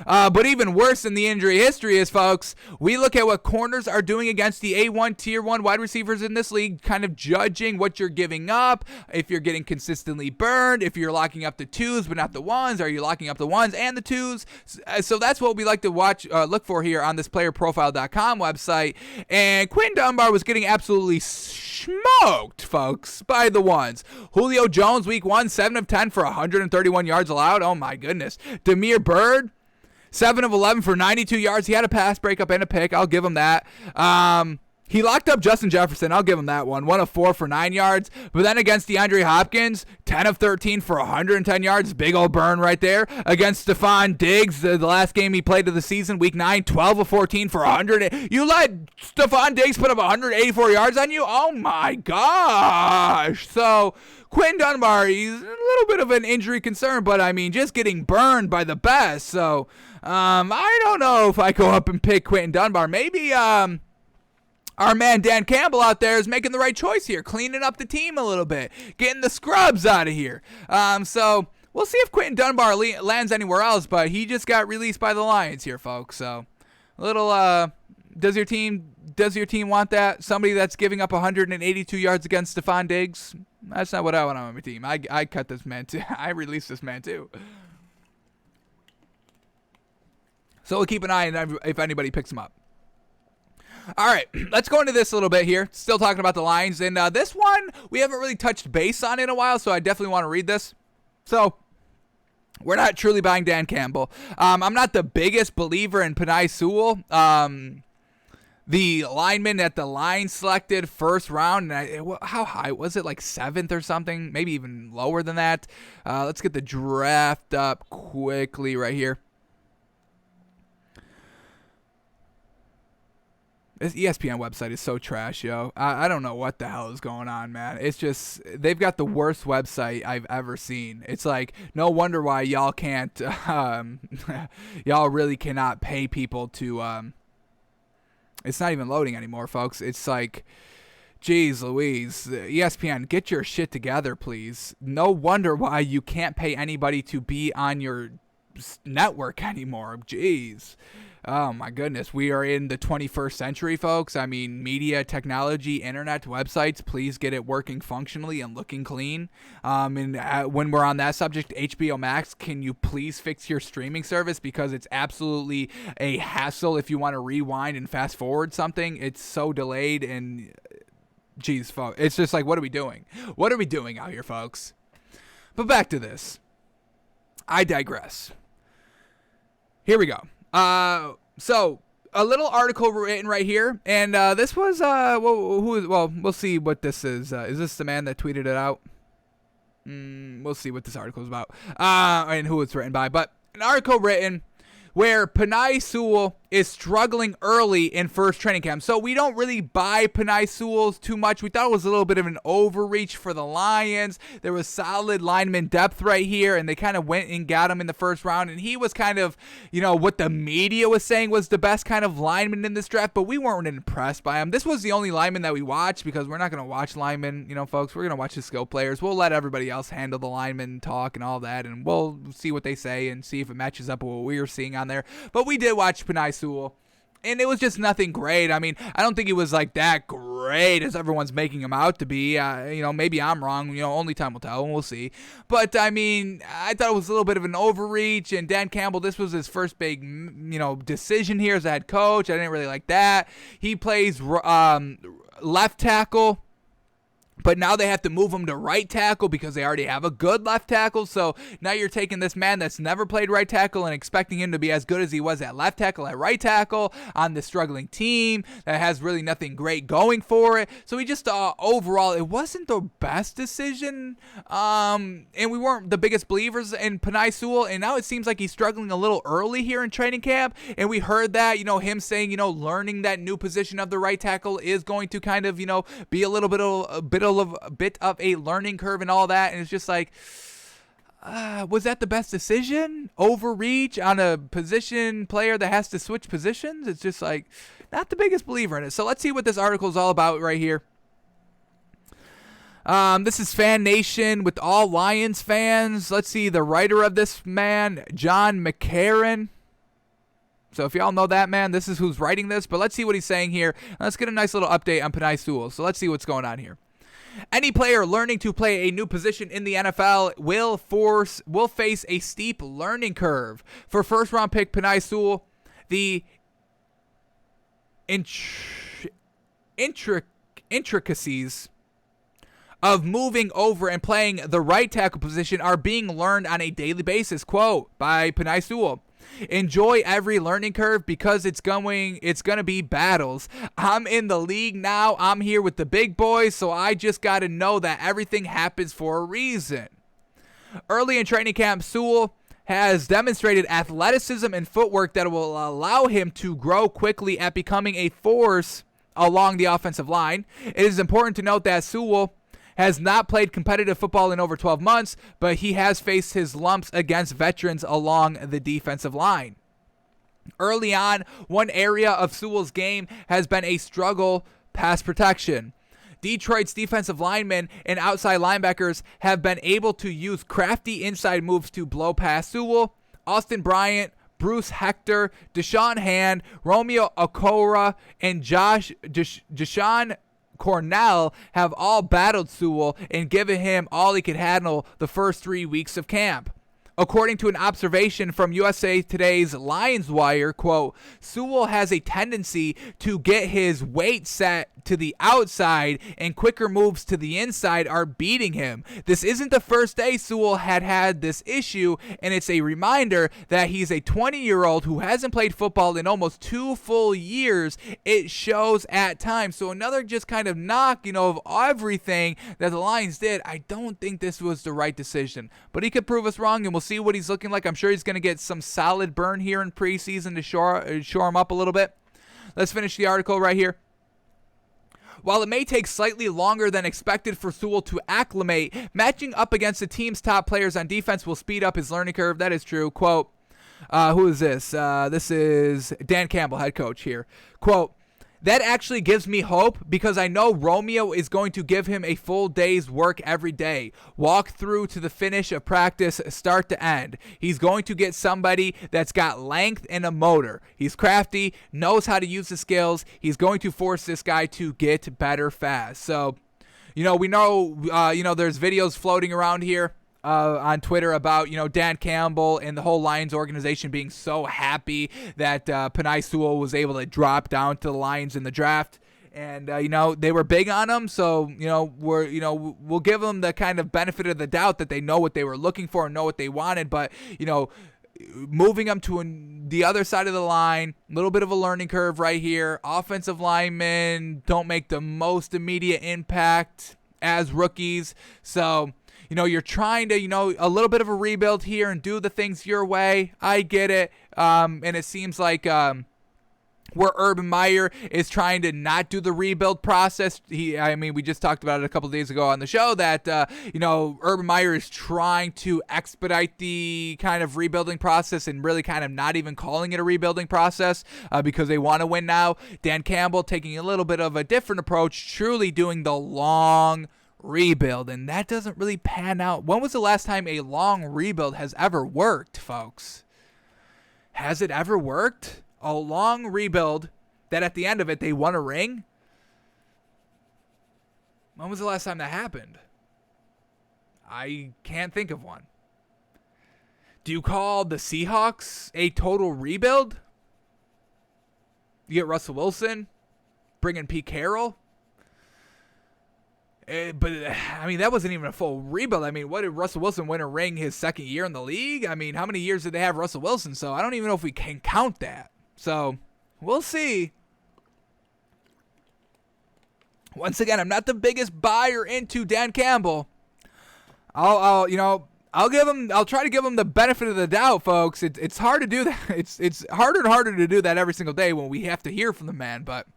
But even worse than the injury history is, folks, we look at what corners are doing against the A1 Tier 1 wide receivers in this league, kind of judging what you're giving up, if you're getting consistently burned, if you're locking up the 2s but not the 1s, are you locking up the 1s and the 2s? So that's what we like to look for here on this playerprofile.com website. And Quinton Dunbar was getting absolutely smoked, folks, by the 1s. Julio Jones, week 1, 7 of 10 for 131 yards allowed. Oh, my goodness. Damiere Byrd, 7 of 11 for 92 yards. He had a pass breakup and a pick. I'll give him that. He locked up Justin Jefferson. I'll give him that one. 1 of 4 for 9 yards. But then against DeAndre Hopkins, 10 of 13 for 110 yards. Big old burn right there. Against Stephon Diggs, the last game he played of the season, week 9, 12 of 14 for 100. You let Stephon Diggs put up 184 yards on you? Oh, my gosh. So Quinton Dunbar, he's a little bit of an injury concern, but, I mean, just getting burned by the best. So I don't know if I go up and pick Quinton Dunbar. Maybe our man Dan Campbell out there is making the right choice here, cleaning up the team a little bit, getting the scrubs out of here. So we'll see if Quinton Dunbar lands anywhere else, but he just got released by the Lions here, folks. So a little, does your team want that? Somebody that's giving up 182 yards against Stephon Diggs? That's not what I want on my team. I cut this man too. I released this man too. So we'll keep an eye on if anybody picks him up. All right, let's go into this a little bit here. Still talking about the Lions. And this one, we haven't really touched base on in a while, so I definitely want to read this. So we're not truly buying Dan Campbell. I'm not the biggest believer in Penei Sewell. The lineman that the Lions selected first round, and how high was it? Like 7th or something? Maybe even lower than that. Let's get the draft up quickly right here. This ESPN website is so trash, yo. I don't know what the hell is going on, man. It's just, they've got the worst website I've ever seen. It's like, no wonder why y'all can't, y'all really cannot pay people to, it's not even loading anymore, folks. It's like, geez Louise, ESPN, get your shit together, please. No wonder why you can't pay anybody to be on your network anymore. Jeez. Oh my goodness. We are in the 21st century, folks. I mean, media, technology, internet, websites, please get it working functionally and looking clean. When we're on that subject, HBO Max, can you please fix your streaming service? Because it's absolutely a hassle if you want to rewind and fast forward something. It's so delayed, and geez, folks, it's just like, what are we doing? What are we doing out here, folks? But back to this. I digress. Here we go. So a little article written right here, and this was we'll see what this is. Is this the man that tweeted it out? We'll see what this article is about, and who it's written by. But an article written where Penei Sewell is struggling early in first training camp. So we don't really buy Penei Sewell too much. We thought it was a little bit of an overreach for the Lions. There was solid lineman depth right here, and they kind of went and got him in the first round. And he was kind of, what the media was saying was the best kind of lineman in this draft, but we weren't impressed by him. This was the only lineman that we watched because we're not going to watch linemen, folks. We're going to watch the skill players. We'll let everybody else handle the lineman talk and all that, and we'll see what they say and see if it matches up with what we were seeing on there. But we did watch Penei Sewell, and it was just nothing great. I mean, I don't think he was like that great as everyone's making him out to be. Maybe I'm wrong. Only time will tell, and we'll see. But, I mean, I thought it was a little bit of an overreach, and Dan Campbell, this was his first big, decision here as a head coach. I didn't really like that. He plays left tackle. But now they have to move him to right tackle because they already have a good left tackle. So now you're taking this man that's never played right tackle and expecting him to be as good as he was at left tackle, at right tackle on this struggling team that has really nothing great going for it. So we just overall, it wasn't the best decision. And we weren't the biggest believers in Penei Sewell. And now it seems like he's struggling a little early here in training camp. And we heard that, him saying, learning that new position of the right tackle is going to kind of, be a little bit of a learning curve and all that, and it's just like, was that the best decision? Overreach on a position player that has to switch positions? It's just like, not the biggest believer in it. So let's see what this article is all about right here. This is Fan Nation with all Lions fans. Let's see, the writer of this man, John McCarran. So if y'all know that man, this is who's writing this. But let's see what he's saying here. Let's get a nice little update on Penei Sewell. So let's see what's going on here. Any player learning to play a new position in the NFL will face a steep learning curve. For first-round pick Penei Sewell, the intricacies of moving over and playing the right tackle position are being learned on a daily basis. Quote by Penei Sewell. Enjoy every learning curve because it's going to be battles. I'm in the league now. I'm here with the big boys, so I just got to know that everything happens for a reason. Early in training camp, Sewell has demonstrated athleticism and footwork that will allow him to grow quickly at becoming a force along the offensive line. It is important to note that Sewell has not played competitive football in over 12 months, but he has faced his lumps against veterans along the defensive line. Early on, one area of Sewell's game has been a struggle pass protection. Detroit's defensive linemen and outside linebackers have been able to use crafty inside moves to blow past Sewell. Austin Bryant, Bruce Hector, Deshaun Hand, Romeo Okora, and Deshaun Cornell have all battled Sewell and given him all he could handle the first 3 weeks of camp. According to an observation from USA Today's Lions Wire, quote, Sewell has a tendency to get his weight set to the outside and quicker moves to the inside are beating him. This isn't the first day Sewell had this issue, and it's a reminder that he's a 20-year-old who hasn't played football in almost 2 full years. It shows at times. So another just kind of knock, of everything that the Lions did. I don't think this was the right decision, but he could prove us wrong, and we'll see what he's looking like. I'm sure he's going to get some solid burn here in preseason to shore him up a little bit. Let's finish the article right here. While it may take slightly longer than expected for Sewell to acclimate, matching up against the team's top players on defense will speed up his learning curve. That is true. Quote, who is this? This is Dan Campbell, head coach here. Quote, that actually gives me hope because I know Romeo is going to give him a full day's work every day. Walk through to the finish of practice, start to end. He's going to get somebody that's got length and a motor. He's crafty, knows how to use the skills. He's going to force this guy to get better fast. So, we know, there's videos floating around here on Twitter about, Dan Campbell and the whole Lions organization being so happy that Penei Sewell was able to drop down to the Lions in the draft. And, they were big on him. So, we'll give them the kind of benefit of the doubt that they know what they were looking for and know what they wanted. But, moving them to the other side of the line, a little bit of a learning curve right here. Offensive linemen don't make the most immediate impact as rookies. So, you're trying to, a little bit of a rebuild here and do the things your way. I get it. And it seems like where Urban Meyer is trying to not do the rebuild process. We just talked about it a couple of days ago on the show that, Urban Meyer is trying to expedite the kind of rebuilding process and really kind of not even calling it a rebuilding process because they want to win now. Dan Campbell taking a little bit of a different approach, truly doing the long rebuild, and that doesn't really pan out. When was the last time a long rebuild has ever worked, folks? Has it ever worked? A long rebuild that at the end of it they won a ring? When was the last time that happened? I can't think of one. Do you call the Seahawks a total rebuild? You get Russell Wilson, bring in Pete Carroll. But that wasn't even a full rebuild. What did Russell Wilson win a ring his second year in the league? How many years did they have Russell Wilson? So I don't even know if we can count that. So we'll see. Once again, I'm not the biggest buyer into Dan Campbell. I'll try to give him the benefit of the doubt, folks. It's hard to do that. It's harder and harder to do that every single day when we have to hear from the man. But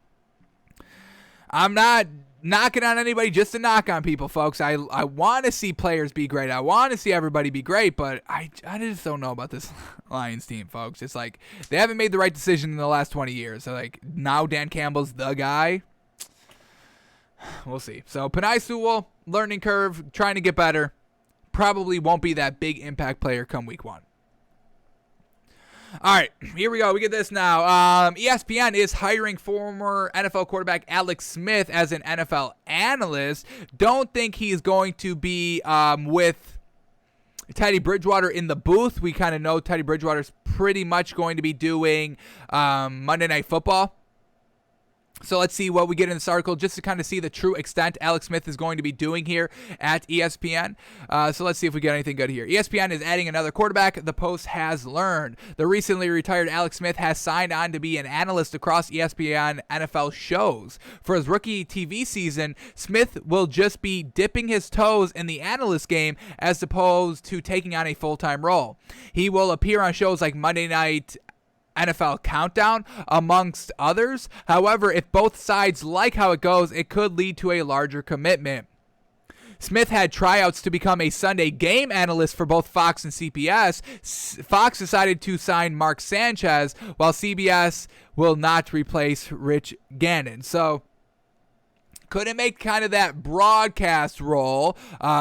I'm not knocking on anybody just to knock on people, folks. I want to see players be great. I want to see everybody be great, but I just don't know about this Lions team, folks. It's like they haven't made the right decision in the last 20 years. So, now Dan Campbell's the guy. We'll see. So, Penei Sewell, learning curve, trying to get better. Probably won't be that big impact player come week 1. All right, here we go. We get this now. ESPN is hiring former NFL quarterback Alex Smith as an NFL analyst. Don't think he's going to be with Teddy Bridgewater in the booth. We kind of know Teddy Bridgewater's pretty much going to be doing Monday Night Football. So let's see what we get in this article just to kind of see the true extent Alex Smith is going to be doing here at ESPN. So let's see if we get anything good here. ESPN is adding another quarterback. The Post has learned. The recently retired Alex Smith has signed on to be an analyst across ESPN NFL shows. For his rookie TV season, Smith will just be dipping his toes in the analyst game as opposed to taking on a full-time role. He will appear on shows like Monday Night NFL Countdown, amongst others. However, if both sides like how it goes, it could lead to a larger commitment. Smith had tryouts to become a Sunday game analyst for both Fox and CBS. Fox decided to sign Mark Sanchez, while CBS will not replace Rich Gannon. So, couldn't make kind of that broadcast role.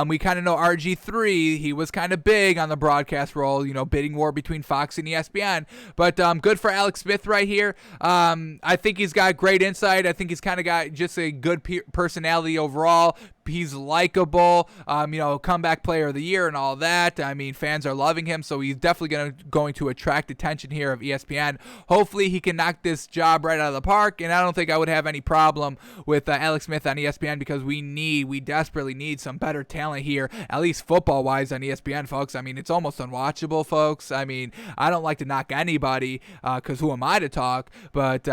We kind of know RG3. He was kind of big on the broadcast role, bidding war between Fox and ESPN. But good for Alex Smith right here. I think he's got great insight. I think he's kind of got just a good personality overall. He's likable, comeback player of the year and all that. Fans are loving him, so he's definitely going to attract attention here of ESPN. Hopefully he can knock this job right out of the park, and I don't think I would have any problem with Alex Smith on ESPN because we desperately need some better talent here, at least football-wise on ESPN, folks. It's almost unwatchable, folks. I don't like to knock anybody because who am I to talk? But,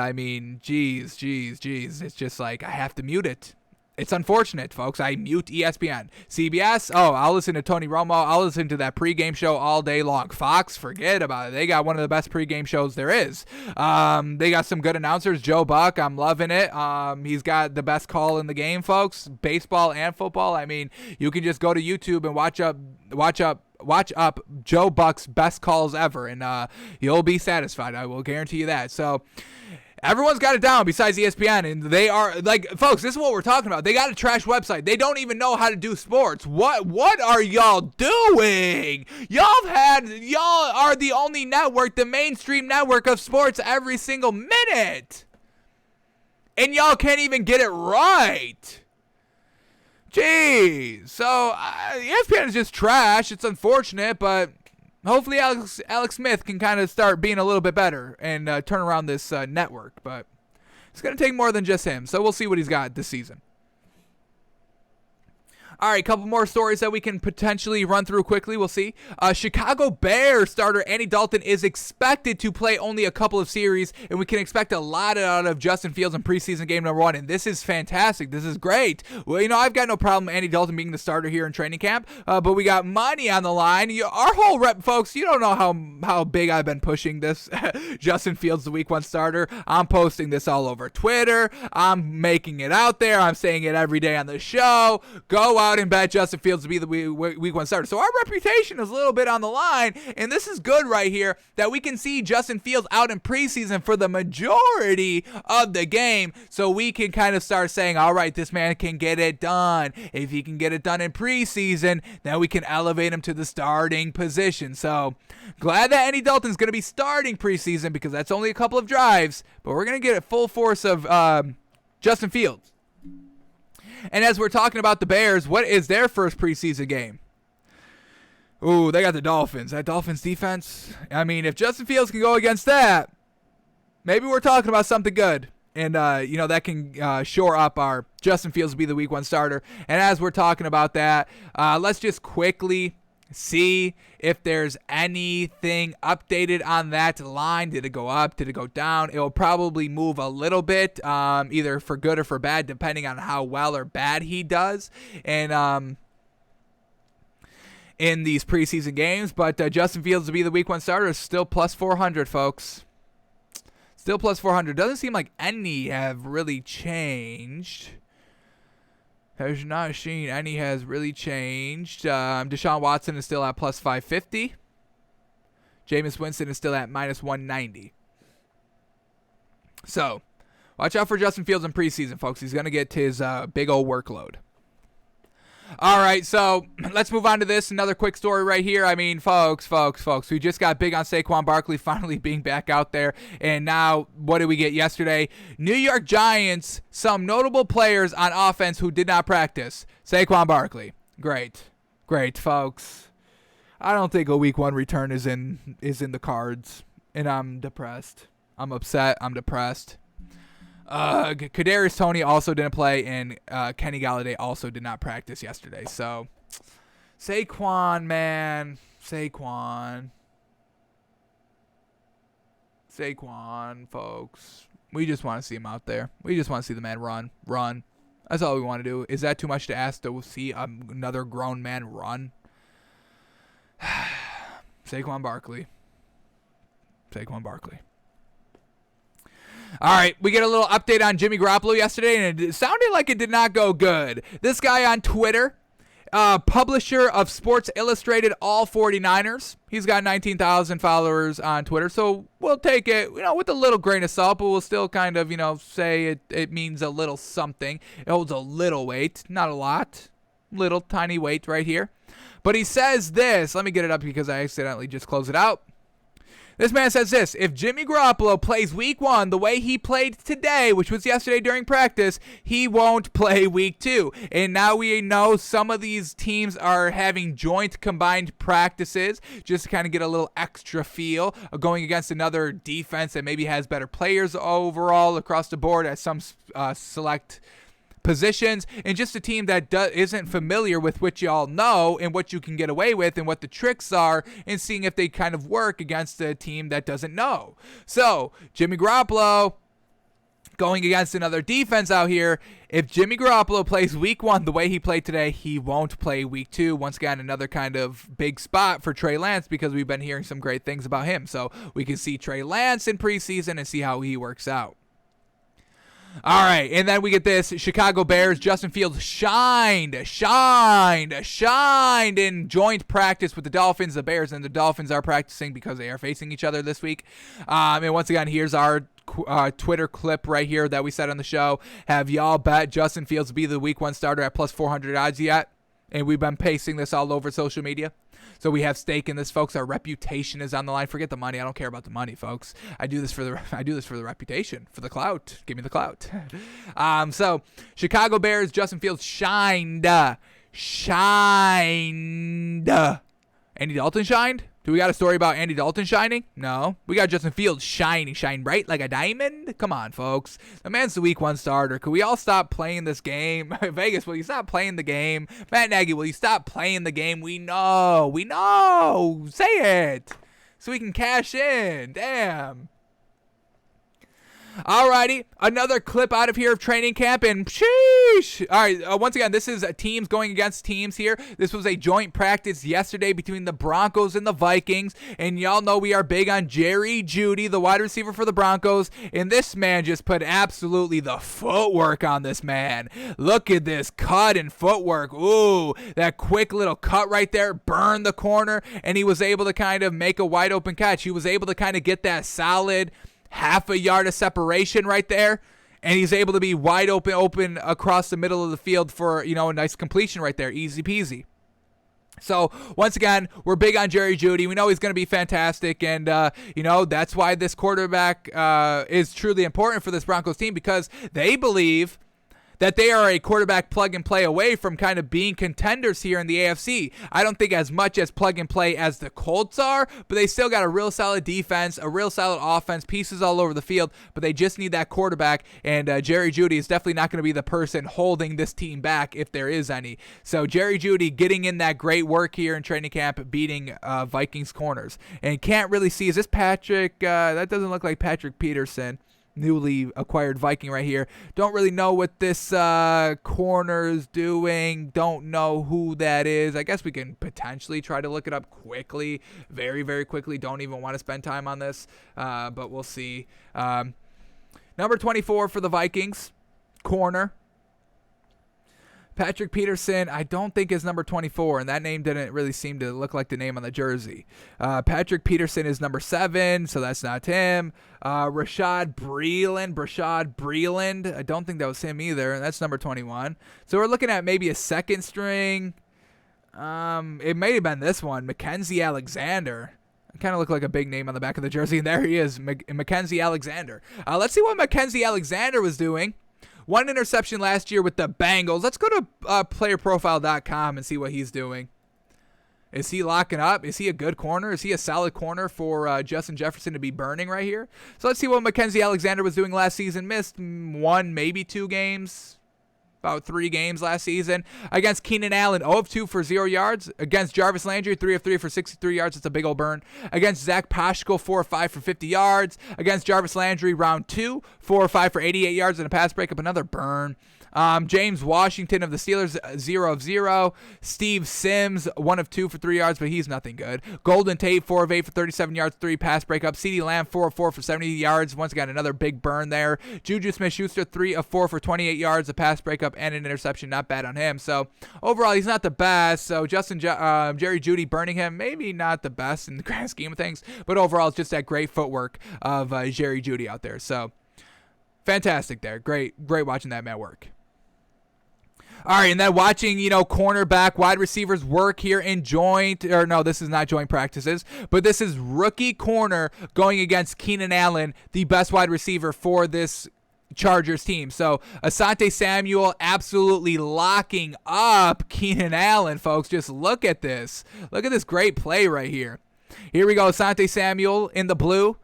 geez. It's just like I have to mute it. It's unfortunate, folks. I mute ESPN. CBS, I'll listen to Tony Romo. I'll listen to that pregame show all day long. Fox, forget about it. They got one of the best pregame shows there is. They got some good announcers. Joe Buck, I'm loving it. He's got the best call in the game, folks. Baseball and football. You can just go to YouTube and watch up Joe Buck's best calls ever, and you'll be satisfied. I will guarantee you that. So, Everyone's got it down besides ESPN, and they are like, folks, this is what we're talking about. They got a trash website. They don't even know how to do sports. What are y'all doing? Y'all are the only network, the mainstream network of sports every single minute. And y'all can't even get it right. Jeez. So, ESPN is just trash. It's unfortunate, but hopefully Alex Smith can kind of start being a little bit better and turn around this network. But it's going to take more than just him. So we'll see what he's got this season. All right, a couple more stories that we can potentially run through quickly. We'll see. Chicago Bears starter Andy Dalton is expected to play only a couple of series, and we can expect a lot out of Justin Fields in preseason game number 1. And this is fantastic. This is great. Well, I've got no problem Andy Dalton being the starter here in training camp, but we got money on the line. Our whole rep, folks, you don't know how big I've been pushing this Justin Fields, the week 1 starter. I'm posting this all over Twitter. I'm making it out there. I'm saying it every day on the show. Go out and bet Justin Fields to be the week 1 starter. So our reputation is a little bit on the line, and this is good right here that we can see Justin Fields out in preseason for the majority of the game, so we can kind of start saying, all right, this man can get it done. If he can get it done in preseason, then we can elevate him to the starting position. So glad that Andy Dalton's going to be starting preseason because that's only a couple of drives, but we're going to get a full force of Justin Fields. And as we're talking about the Bears, what is their first preseason game? Ooh, they got the Dolphins. That Dolphins defense, I mean, if Justin Fields can go against that, maybe we're talking about something good. And, that can shore up our Justin Fields to be the week 1 starter. And as we're talking about that, let's just quickly see if there's anything updated on that line. Did it go up? Did it go down? It will probably move a little bit, either for good or for bad, depending on how well or bad he does. And in these preseason games, but Justin Fields to be the week 1 starter is still plus 400, folks. Still plus 400. Doesn't seem like any have really changed. Has not seen any has really changed. Deshaun Watson is still at plus 550. Jameis Winston is still at minus 190. So, watch out for Justin Fields in preseason, folks. He's going to get his big old workload. All right, so let's move on to this. Another quick story right here. I mean, folks, we just got big on Saquon Barkley finally being back out there. And now, what did we get yesterday? New York Giants, some notable players on offense who did not practice. Saquon Barkley. Great, folks. I don't think a week 1 return is in the cards. And I'm depressed. I'm upset. I'm depressed. Kadarius Toney also didn't play, and Kenny Galladay also did not practice yesterday. So, Saquon, man. Saquon, folks. We just want to see him out there. We just want to see the man run. That's all we want to do. Is that too much to ask to see another grown man run? Saquon Barkley. All right, we get a little update on Jimmy Garoppolo yesterday, and it sounded like it did not go good. This guy on Twitter, publisher of Sports Illustrated All 49ers, he's got 19,000 followers on Twitter, so we'll take it, with a little grain of salt, but we'll still kind of, say it means a little something. It holds a little weight, not a lot, little tiny weight right here. But he says this, let me get it up because I accidentally just closed it out. This man says this: if Jimmy Garoppolo plays week 1 the way he played today, which was yesterday during practice, he won't play week 2. And now we know some of these teams are having joint combined practices just to kind of get a little extra feel of going against another defense that maybe has better players overall across the board at some select positions, and just a team that isn't familiar with what y'all know and what you can get away with and what the tricks are, and seeing if they kind of work against a team that doesn't know. So Jimmy Garoppolo going against another defense out here. If Jimmy Garoppolo plays week 1 the way he played today, he won't play week 2. Once again, another kind of big spot for Trey Lance because we've been hearing some great things about him. So we can see Trey Lance in preseason and see how he works out. All right, and then we get this. Chicago Bears, Justin Fields shined in joint practice with the Dolphins. The Bears and the Dolphins are practicing because they are facing each other this week. And once again, here's our Twitter clip right here that we said on the show. Have y'all bet Justin Fields to be the week 1 starter at plus 400 odds yet? And we've been pasting this all over social media. So we have stake in this, folks. Our reputation is on the line. Forget the money. I don't care about the money, folks. I do this for the reputation, for the clout. Give me the clout. So Chicago Bears, Justin Fields shined. Andy Dalton shined? Do we got a story about Andy Dalton shining? No. We got Justin Fields shining, shine bright like a diamond? Come on, folks. The man's the week 1 starter. Could we all stop playing this game? Vegas, will you stop playing the game? Matt Nagy, will you stop playing the game? We know. Say it. So we can cash in. Damn. Alrighty, another clip out of here of training camp, and sheesh. All right, once again, this is teams going against teams here. This was a joint practice yesterday between the Broncos and the Vikings, and y'all know we are big on Jerry Jeudy, the wide receiver for the Broncos, and this man just put absolutely the footwork on this man. Look at this cut and footwork. Ooh, that quick little cut right there, burned the corner, and he was able to kind of make a wide open catch. He was able to kind of get that solid half a yard of separation right there, and he's able to be wide open across the middle of the field for, a nice completion right there. Easy peasy. So, once again, we're big on Jerry Jeudy. We know he's going to be fantastic, and, that's why this quarterback is truly important for this Broncos team, because they believe that they are a quarterback plug and play away from kind of being contenders here in the AFC. I don't think as much as plug and play as the Colts are, but they still got a real solid defense, a real solid offense, pieces all over the field, but they just need that quarterback, and Jerry Jeudy is definitely not going to be the person holding this team back if there is any. So Jerry Jeudy getting in that great work here in training camp, beating Vikings corners. And can't really see, is this Patrick? That doesn't look like Patrick Peterson. Newly acquired Viking right here. Don't really know what this corner's doing. Don't know who that is. I guess we can potentially try to look it up quickly. Very, very quickly. Don't even want to spend time on this. But we'll see. Number 24 for the Vikings. Corner. Patrick Peterson, I don't think is number 24, and that name didn't really seem to look like the name on the jersey. Patrick Peterson is number 7, so that's not him. Rashod Breeland, I don't think that was him either, and that's number 21. So we're looking at maybe a second string. It may have been this one, Mackenzie Alexander. Kind of looked like a big name on the back of the jersey, and there he is, Mackenzie Alexander. Let's see what Mackenzie Alexander was doing. 1 interception last year with the Bengals. Let's go to playerprofile.com and see what he's doing. Is he locking up? Is he a good corner? Is he a solid corner for Justin Jefferson to be burning right here? So let's see what Mackenzie Alexander was doing last season. Missed 1, maybe 2 games. About 3 games last season. Against Keenan Allen, 0 of 2 for 0 yards. Against Jarvis Landry, 3 of 3 for 63 yards. It's a big old burn. Against Zach Pascal, 4 of 5 for 50 yards. Against Jarvis Landry, round 2, 4 of 5 for 88 yards and a pass breakup. Another burn. James Washington of the Steelers, 0 of 0. Steve Sims, 1 of 2 for 3 yards, but he's nothing good. Golden Tate, 4 of 8 for 37 yards, 3 pass breakup. CeeDee Lamb, 4 of 4 for 70 yards. Once again, another big burn there. Juju Smith-Schuster, 3 of 4 for 28 yards, a pass breakup, and an interception. Not bad on him. So overall, he's not the best. So Jerry Jeudy burning him, maybe not the best in the grand scheme of things, but overall, it's just that great footwork of Jerry Jeudy out there. So fantastic there. Great watching that man work. All right, and then watching, cornerback, wide receivers work here in this is not joint practices, but this is rookie corner going against Keenan Allen, the best wide receiver for this Chargers team. So Asante Samuel absolutely locking up Keenan Allen, folks. Just look at this. Look at this great play right here. Here we go, Asante Samuel in the blue.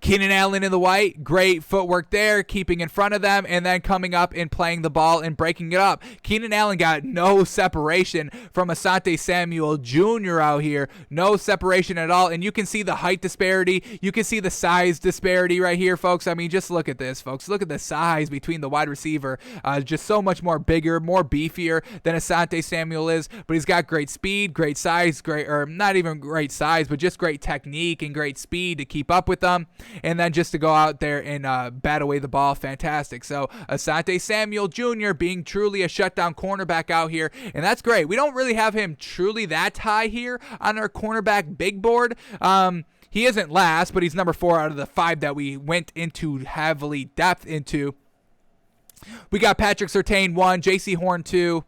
Keenan Allen in the white, great footwork there, keeping in front of them, and then coming up and playing the ball and breaking it up. Keenan Allen got no separation from Asante Samuel Jr. out here. No separation at all, and you can see the height disparity. You can see the size disparity right here, folks. I mean, just look at this, folks. Look at the size between the wide receiver. Just so much more bigger, more beefier than Asante Samuel is, but he's got great speed, great size, not even great size, but just great technique and great speed to keep up with them. and then just to go out there and bat away the ball, fantastic. So Asante Samuel Jr. being truly a shutdown cornerback out here, and that's great. We don't really have him truly that high here on our cornerback big board. He isn't last, but he's number 4 out of the 5 that we went into heavily depth into. We got Patrick Surtain 1, J.C. Horn 2,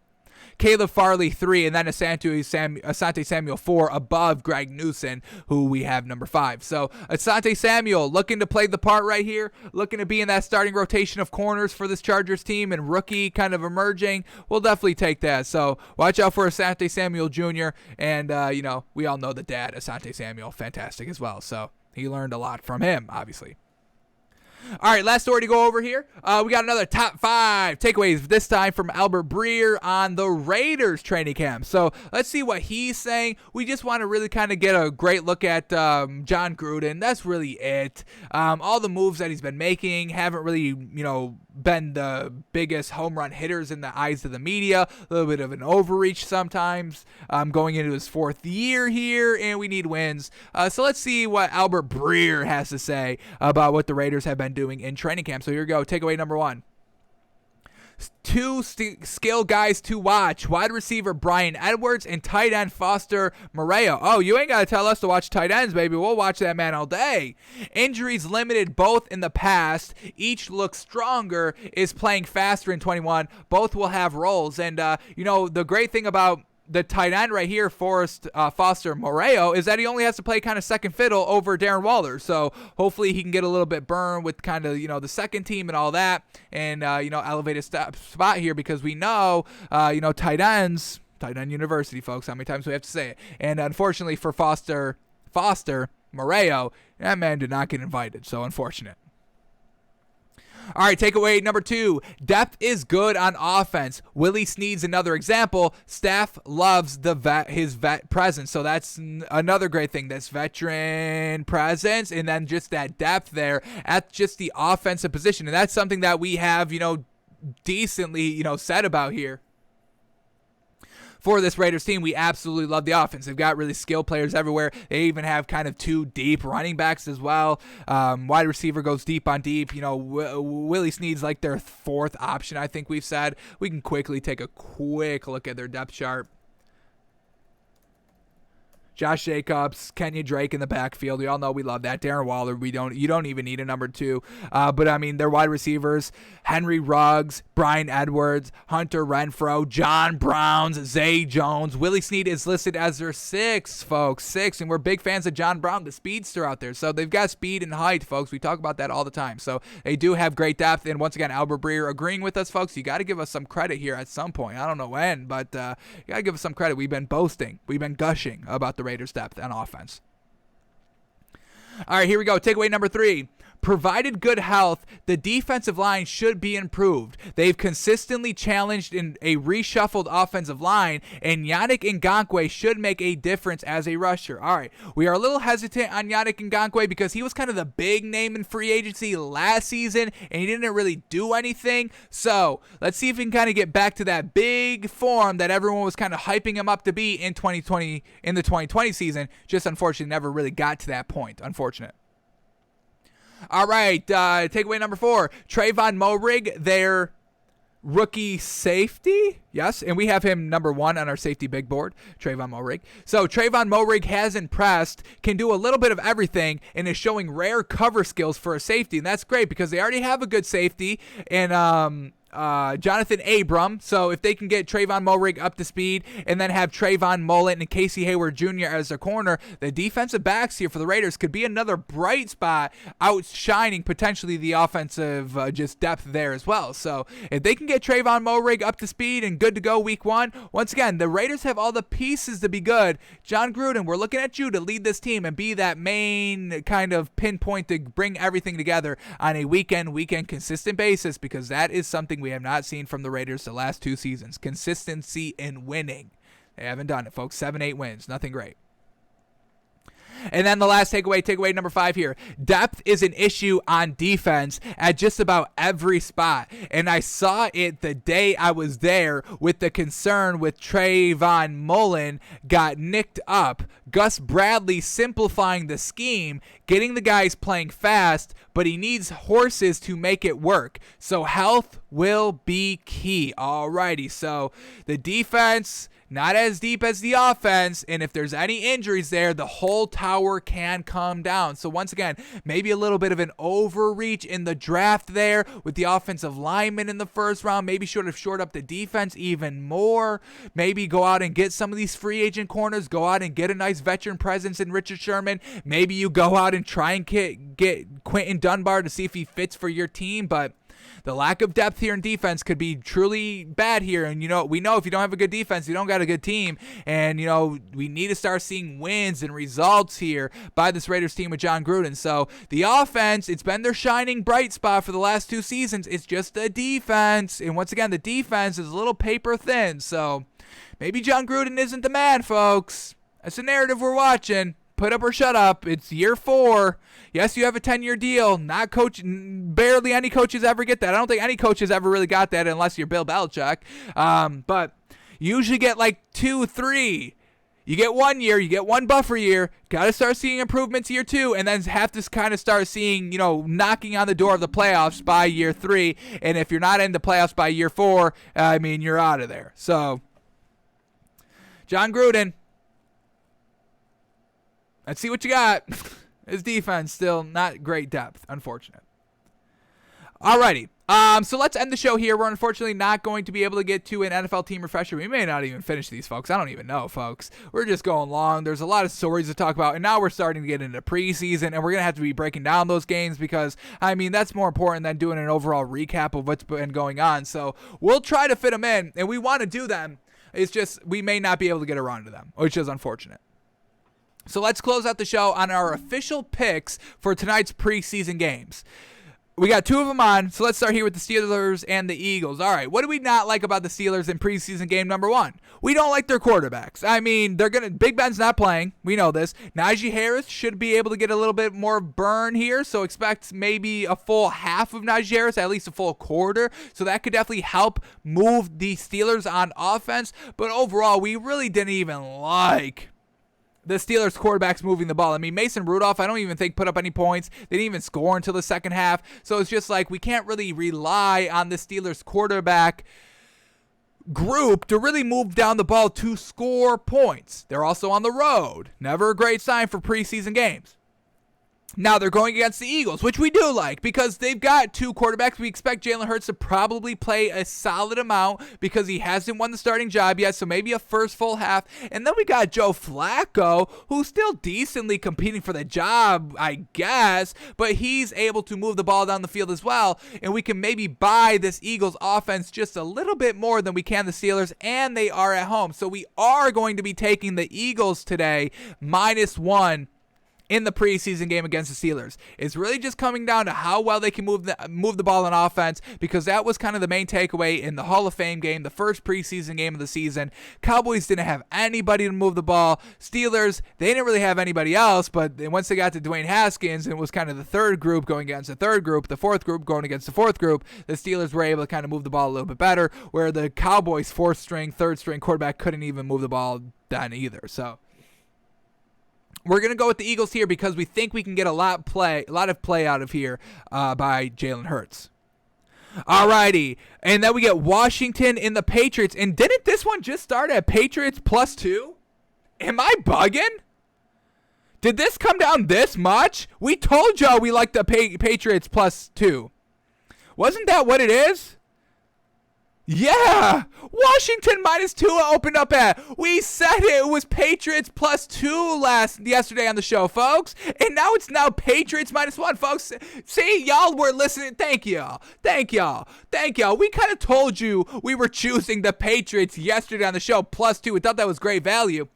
Caleb Farley 3, and then Asante Samuel 4 above Greg Newsom, who we have number 5. So Asante Samuel looking to play the part right here, looking to be in that starting rotation of corners for this Chargers team, and rookie kind of emerging. We'll definitely take that. So watch out for Asante Samuel Jr., and we all know the dad, Asante Samuel, fantastic as well. So he learned a lot from him, obviously. All right, last story to go over here. We got another top 5 takeaways, this time from Albert Breer on the Raiders training camp. So let's see what he's saying. We just want to really kind of get a great look at John Gruden. That's really it. All the moves that he's been making haven't really, been the biggest home run hitters in the eyes of the media. A little bit of an overreach sometimes. Going into his 4th year here, and we need wins. So let's see what Albert Breer has to say about what the Raiders have been doing in training camp. So here we go. Takeaway number 1. 2 skill guys to watch: wide receiver Bryan Edwards and tight end Foster Moreau. Oh, you ain't got to tell us to watch tight ends, baby. We'll watch that man all day. Injuries limited both in the past. Each looks stronger, is playing faster in 21. Both will have roles. And, the great thing about the tight end right here, Foster Moreau, is that he only has to play kind of second fiddle over Darren Waller. So hopefully he can get a little bit burned with kind of, the second team and all that, and, elevate his spot here, because we know, tight ends, tight end university, folks. How many times do we have to say it? And unfortunately for Foster Moreau, that man did not get invited. So unfortunate. All right, takeaway number 2. Depth is good on offense. Willie Snead's another example. Staff loves his vet presence. So that's another great thing. That's veteran presence, and then just that depth there at just the offensive position. And that's something that we have, decently, said about here. For this Raiders team, we absolutely love the offense. They've got really skilled players everywhere. They even have kind of 2 deep running backs as well. Wide receiver goes deep on deep. Willie Snead's like their 4th option, I think we've said. We can quickly take a quick look at their depth chart. Josh Jacobs, Kenya Drake in the backfield. We all know we love that. Darren Waller, you don't even need a number 2. But I mean, their wide receivers: Henry Ruggs, Bryan Edwards, Hunter Renfrow, John Browns, Zay Jones. Willie Snead is listed as their 6th, folks. 6, and we're big fans of John Brown, the speedster out there. So they've got speed and height, folks. We talk about that all the time. So they do have great depth. And once again, Albert Breer agreeing with us, folks. You got to give us some credit here at some point. I don't know when, but you got to give us some credit. We've been boasting. We've been gushing about the Raiders' depth on offense. All right, here we go. Takeaway number 3. Provided good health, the defensive line should be improved. They've consistently challenged in a reshuffled offensive line, and Yannick Ngakoue should make a difference as a rusher. All right, we are a little hesitant on Yannick Ngakoue because he was kind of the big name in free agency last season, and he didn't really do anything. So let's see if we can kind of get back to that big form that everyone was kind of hyping him up to be in 2020, in the 2020 season. Just unfortunately never really got to that point. Unfortunate. All right, takeaway number 4. Trayvon Moehrig, their rookie safety. Yes, and we have him number 1 on our safety big board, Trayvon Moehrig. So Trayvon Moehrig has impressed, can do a little bit of everything, and is showing rare cover skills for a safety. And that's great because they already have a good safety, and Jonathan Abram. So if they can get Trayvon Moehrig up to speed and then have Trayvon Mullen and Casey Hayward Jr. as their corner, the defensive backs here for the Raiders could be another bright spot, outshining potentially the offensive just depth there as well. So if they can get Trayvon Moehrig up to speed and good to go week 1, once again, the Raiders have all the pieces to be good. John Gruden, we're looking at you to lead this team and be that main kind of pinpoint to bring everything together on a weekend consistent basis, because that is something we have not seen from the Raiders the last 2 seasons. Consistency in winning. They haven't done it, folks. 7-8 wins. Nothing great. And then the last takeaway number 5 here. Depth is an issue on defense at just about every spot. And I saw it the day I was there with the concern with Trayvon Mullen got nicked up. Gus Bradley simplifying the scheme, getting the guys playing fast, but he needs horses to make it work. So health will be key. Alrighty, so the defense, not as deep as the offense, and if there's any injuries there, the whole tower can come down. So once again, maybe a little bit of an overreach in the draft there with the offensive lineman in the first round. Maybe should have shored up the defense even more. Maybe go out and get some of these free agent corners. Go out and get a nice veteran presence in Richard Sherman. Maybe you go out and try and get Quentin Dunbar to see if he fits for your team, but the lack of depth here in defense could be truly bad here. And, we know if you don't have a good defense, you don't got a good team. And, we need to start seeing wins and results here by this Raiders team with John Gruden. So the offense, it's been their shining bright spot for the last 2 seasons. It's just the defense. And once again, the defense is a little paper thin. So maybe John Gruden isn't the man, folks. That's the narrative we're watching. Put up or shut up. It's year 4. Yes, you have a 10-year deal. Barely any coaches ever get that. I don't think any coaches ever really got that unless you're Bill Belichick. But you usually get like 2, 3. You get 1 year, you get 1 buffer year. Got to start seeing improvements year 2, and then have to kind of start seeing, knocking on the door of the playoffs by year 3. And if you're not in the playoffs by year 4, you're out of there. So, John Gruden, let's see what you got. His defense still not great depth, unfortunate. Alrighty, so let's end the show here. We're unfortunately not going to be able to get to an NFL team refresher. We may not even finish these, folks. I don't even know, folks. We're just going long. There's a lot of stories to talk about, and now we're starting to get into preseason, and we're going to have to be breaking down those games because, that's more important than doing an overall recap of what's been going on. So we'll try to fit them in, and we want to do them. It's just we may not be able to get around to them, which is unfortunate. So let's close out the show on our official picks for tonight's preseason games. We got 2 of them on, so let's start here with the Steelers and the Eagles. All right, what do we not like about the Steelers in preseason game number 1? We don't like their quarterbacks. Big Ben's not playing. We know this. Najee Harris should be able to get a little bit more burn here, so expect maybe a full half of Najee Harris, at least a full quarter. So that could definitely help move the Steelers on offense. But overall, we really didn't even like the Steelers quarterbacks moving the ball. Mason Rudolph, I don't even think put up any points. They didn't even score until the second half. So it's just like we can't really rely on the Steelers quarterback group to really move down the ball to score points. They're also on the road. Never a great sign for preseason games. Now they're going against the Eagles, which we do like because they've got 2 quarterbacks. We expect Jalen Hurts to probably play a solid amount because he hasn't won the starting job yet, so maybe a first full half. And then we got Joe Flacco, who's still decently competing for the job, I guess, but he's able to move the ball down the field as well, and we can maybe buy this Eagles offense just a little bit more than we can the Steelers, and they are at home. So we are going to be taking the Eagles today, -1. In the preseason game against the Steelers. It's really just coming down to how well they can move the ball on offense, because that was kind of the main takeaway in the Hall of Fame game, the first preseason game of the season. Cowboys didn't have anybody to move the ball. Steelers, they didn't really have anybody else, but once they got to Dwayne Haskins, and it was kind of the third group going against the third group, the fourth group going against the fourth group, the Steelers were able to kind of move the ball a little bit better, where the Cowboys' third string quarterback couldn't even move the ball then either. So we're going to go with the Eagles here because we think we can get a lot of play out of here by Jalen Hurts. Alrighty, and then we get Washington and the Patriots. And didn't this one just start at Patriots +2? Am I bugging? Did this come down this much? We told y'all we like the Patriots +2. Wasn't that what it is? Yeah, Washington -2 opened up at. We said it was Patriots +2 yesterday on the show, folks. And now it's Patriots -1, folks. See, y'all were listening. Thank y'all. We kind of told you we were choosing the Patriots yesterday on the show +2. We thought that was great value.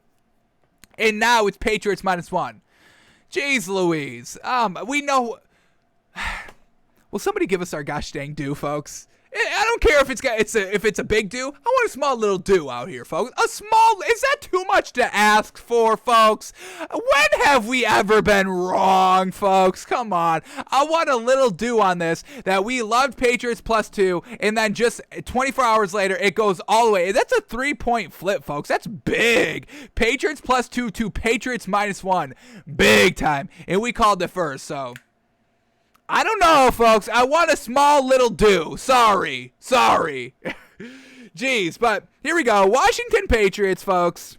And now it's Patriots -1. Jeez Louise. We know. Will somebody give us our gosh dang due, folks? I don't care if it's a big do. I want a small little do out here, folks. Is that too much to ask for, folks? When have we ever been wrong, folks? Come on. I want a little do on this that we loved Patriots +2, and then just 24 hours later, it goes all the way. That's a 3-point flip, folks. That's big. Patriots +2 to Patriots -1. Big time. And we called it first, so I don't know, folks. I want a small little do. Sorry. Jeez, but here we go. Washington Patriots, folks.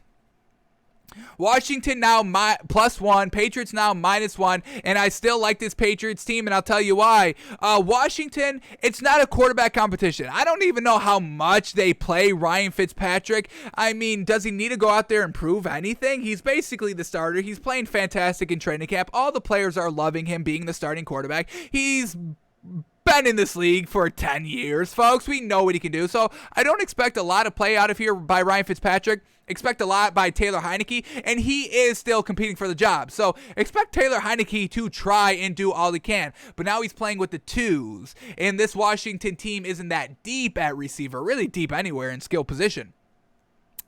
Washington now +1, Patriots now -1, and I still like this Patriots team, and I'll tell you why. Washington, it's not a quarterback competition. I don't even know how much they play Ryan Fitzpatrick. I mean, does he need to go out there and prove anything? He's basically the starter. He's playing fantastic in training camp. All the players are loving him being the starting quarterback. He's been in this league for 10 years, folks. We know what he can do. So I don't expect a lot of play out of here by Ryan Fitzpatrick. Expect a lot by Taylor Heineke, and he is still competing for the job. So expect Taylor Heineke to try and do all he can. But now he's playing with the twos, and this Washington team isn't that deep at receiver, really deep anywhere in skill position.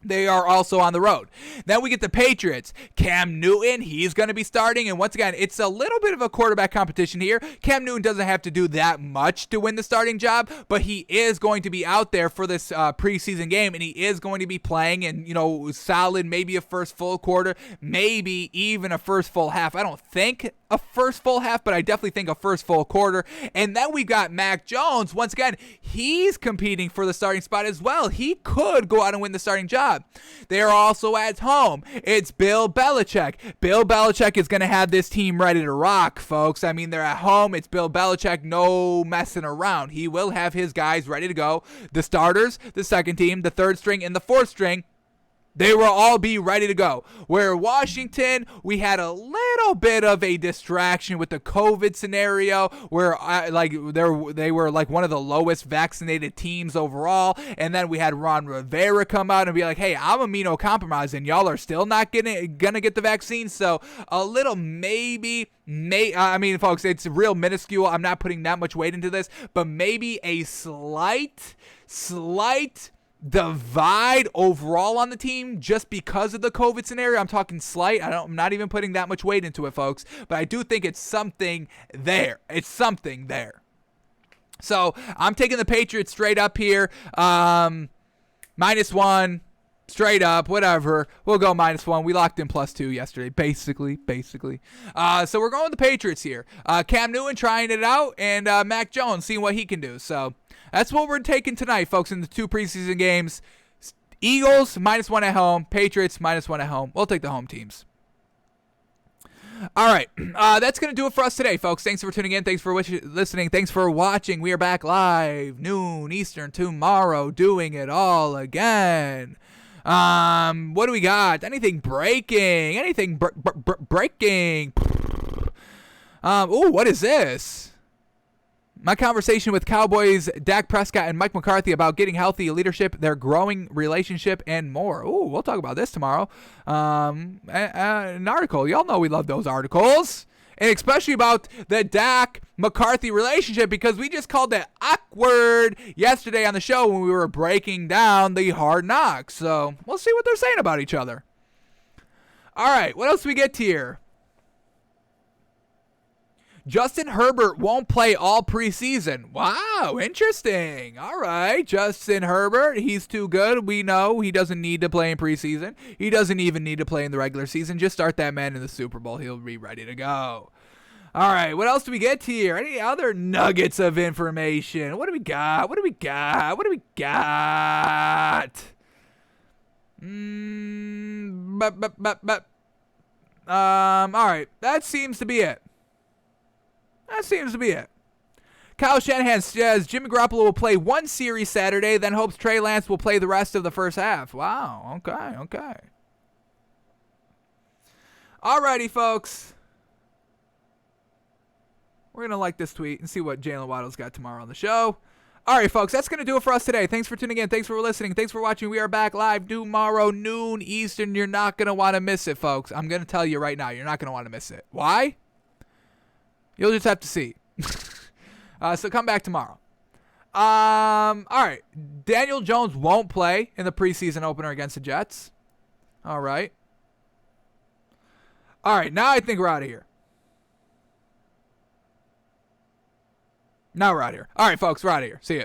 They are also on the road. Then we get the Patriots. Cam Newton, he's going to be starting. And once again, it's a little bit of a quarterback competition here. Cam Newton doesn't have to do that much to win the starting job, but he is going to be out there for this preseason game, and he is going to be playing in, solid, maybe a first full quarter, maybe even a first full half. I don't think a first full half, but I definitely think a first full quarter. And then we got Mac Jones. Once again, he's competing for the starting spot as well. He could go out and win the starting job. They are also at home. It's Bill Belichick. Bill Belichick is going to have this team ready to rock, folks. I mean, they're at home. It's Bill Belichick. No messing around. He will have his guys ready to go. The starters, the second team, the third string, and the fourth string, they will all be ready to go. Where Washington, we had a little bit of a distraction with the COVID scenario, where they were like one of the lowest vaccinated teams overall, and then we had Ron Rivera come out and be like, "Hey, I'm immunocompromised, and y'all are still not gonna get the vaccine." So a little I mean, folks, it's real minuscule. I'm not putting that much weight into this, but maybe a slight divide overall on the team just because of the COVID scenario. I'm talking slight. I'm not even putting that much weight into it, folks, but I do think it's something there. So I'm taking the Patriots straight up here. -1, straight up, whatever. We'll go -1. We locked in +2 yesterday, basically. So we're going with the Patriots here. Cam Newton trying it out, and Mac Jones seeing what he can do. So that's what we're taking tonight, folks, in the two preseason games. Eagles -1 at home. Patriots -1 at home. We'll take the home teams. All right. That's going to do it for us today, folks. Thanks for tuning in. Thanks for listening. Thanks for watching. We are back live, noon Eastern tomorrow, doing it all again. What do we got? Anything breaking? Breaking? What is this? My conversation with Cowboys Dak Prescott and Mike McCarthy about getting healthy, leadership, their growing relationship, and more. We'll talk about this tomorrow. An article. Y'all know we love those articles. And especially about the Dak McCarthy relationship, because we just called it awkward yesterday on the show when we were breaking down the Hard Knocks. So we'll see what they're saying about each other. All right, what else do we get here? Justin Herbert won't play all preseason. Wow, interesting. All right, Justin Herbert, he's too good. We know he doesn't need to play in preseason. He doesn't even need to play in the regular season. Just start that man in the Super Bowl. He'll be ready to go. All right, what else do we get here? Any other nuggets of information? What do we got? All right, that seems to be it. Kyle Shanahan says Jimmy Garoppolo will play one series Saturday, then hopes Trey Lance will play the rest of the first half. Wow, okay. Alrighty, folks. We're going to like this tweet and see what Jalen Waddle's got tomorrow on the show. All right, folks, that's going to do it for us today. Thanks for tuning in. Thanks for listening. Thanks for watching. We are back live tomorrow, noon Eastern. You're not going to want to miss it, folks. I'm going to tell you right now, you're not going to want to miss it. Why? You'll just have to see. So come back tomorrow. All right. Daniel Jones won't play in the preseason opener against the Jets. All right. All right. Now I think we're out of here. Now we're out of here. All right, folks. We're out of here. See ya.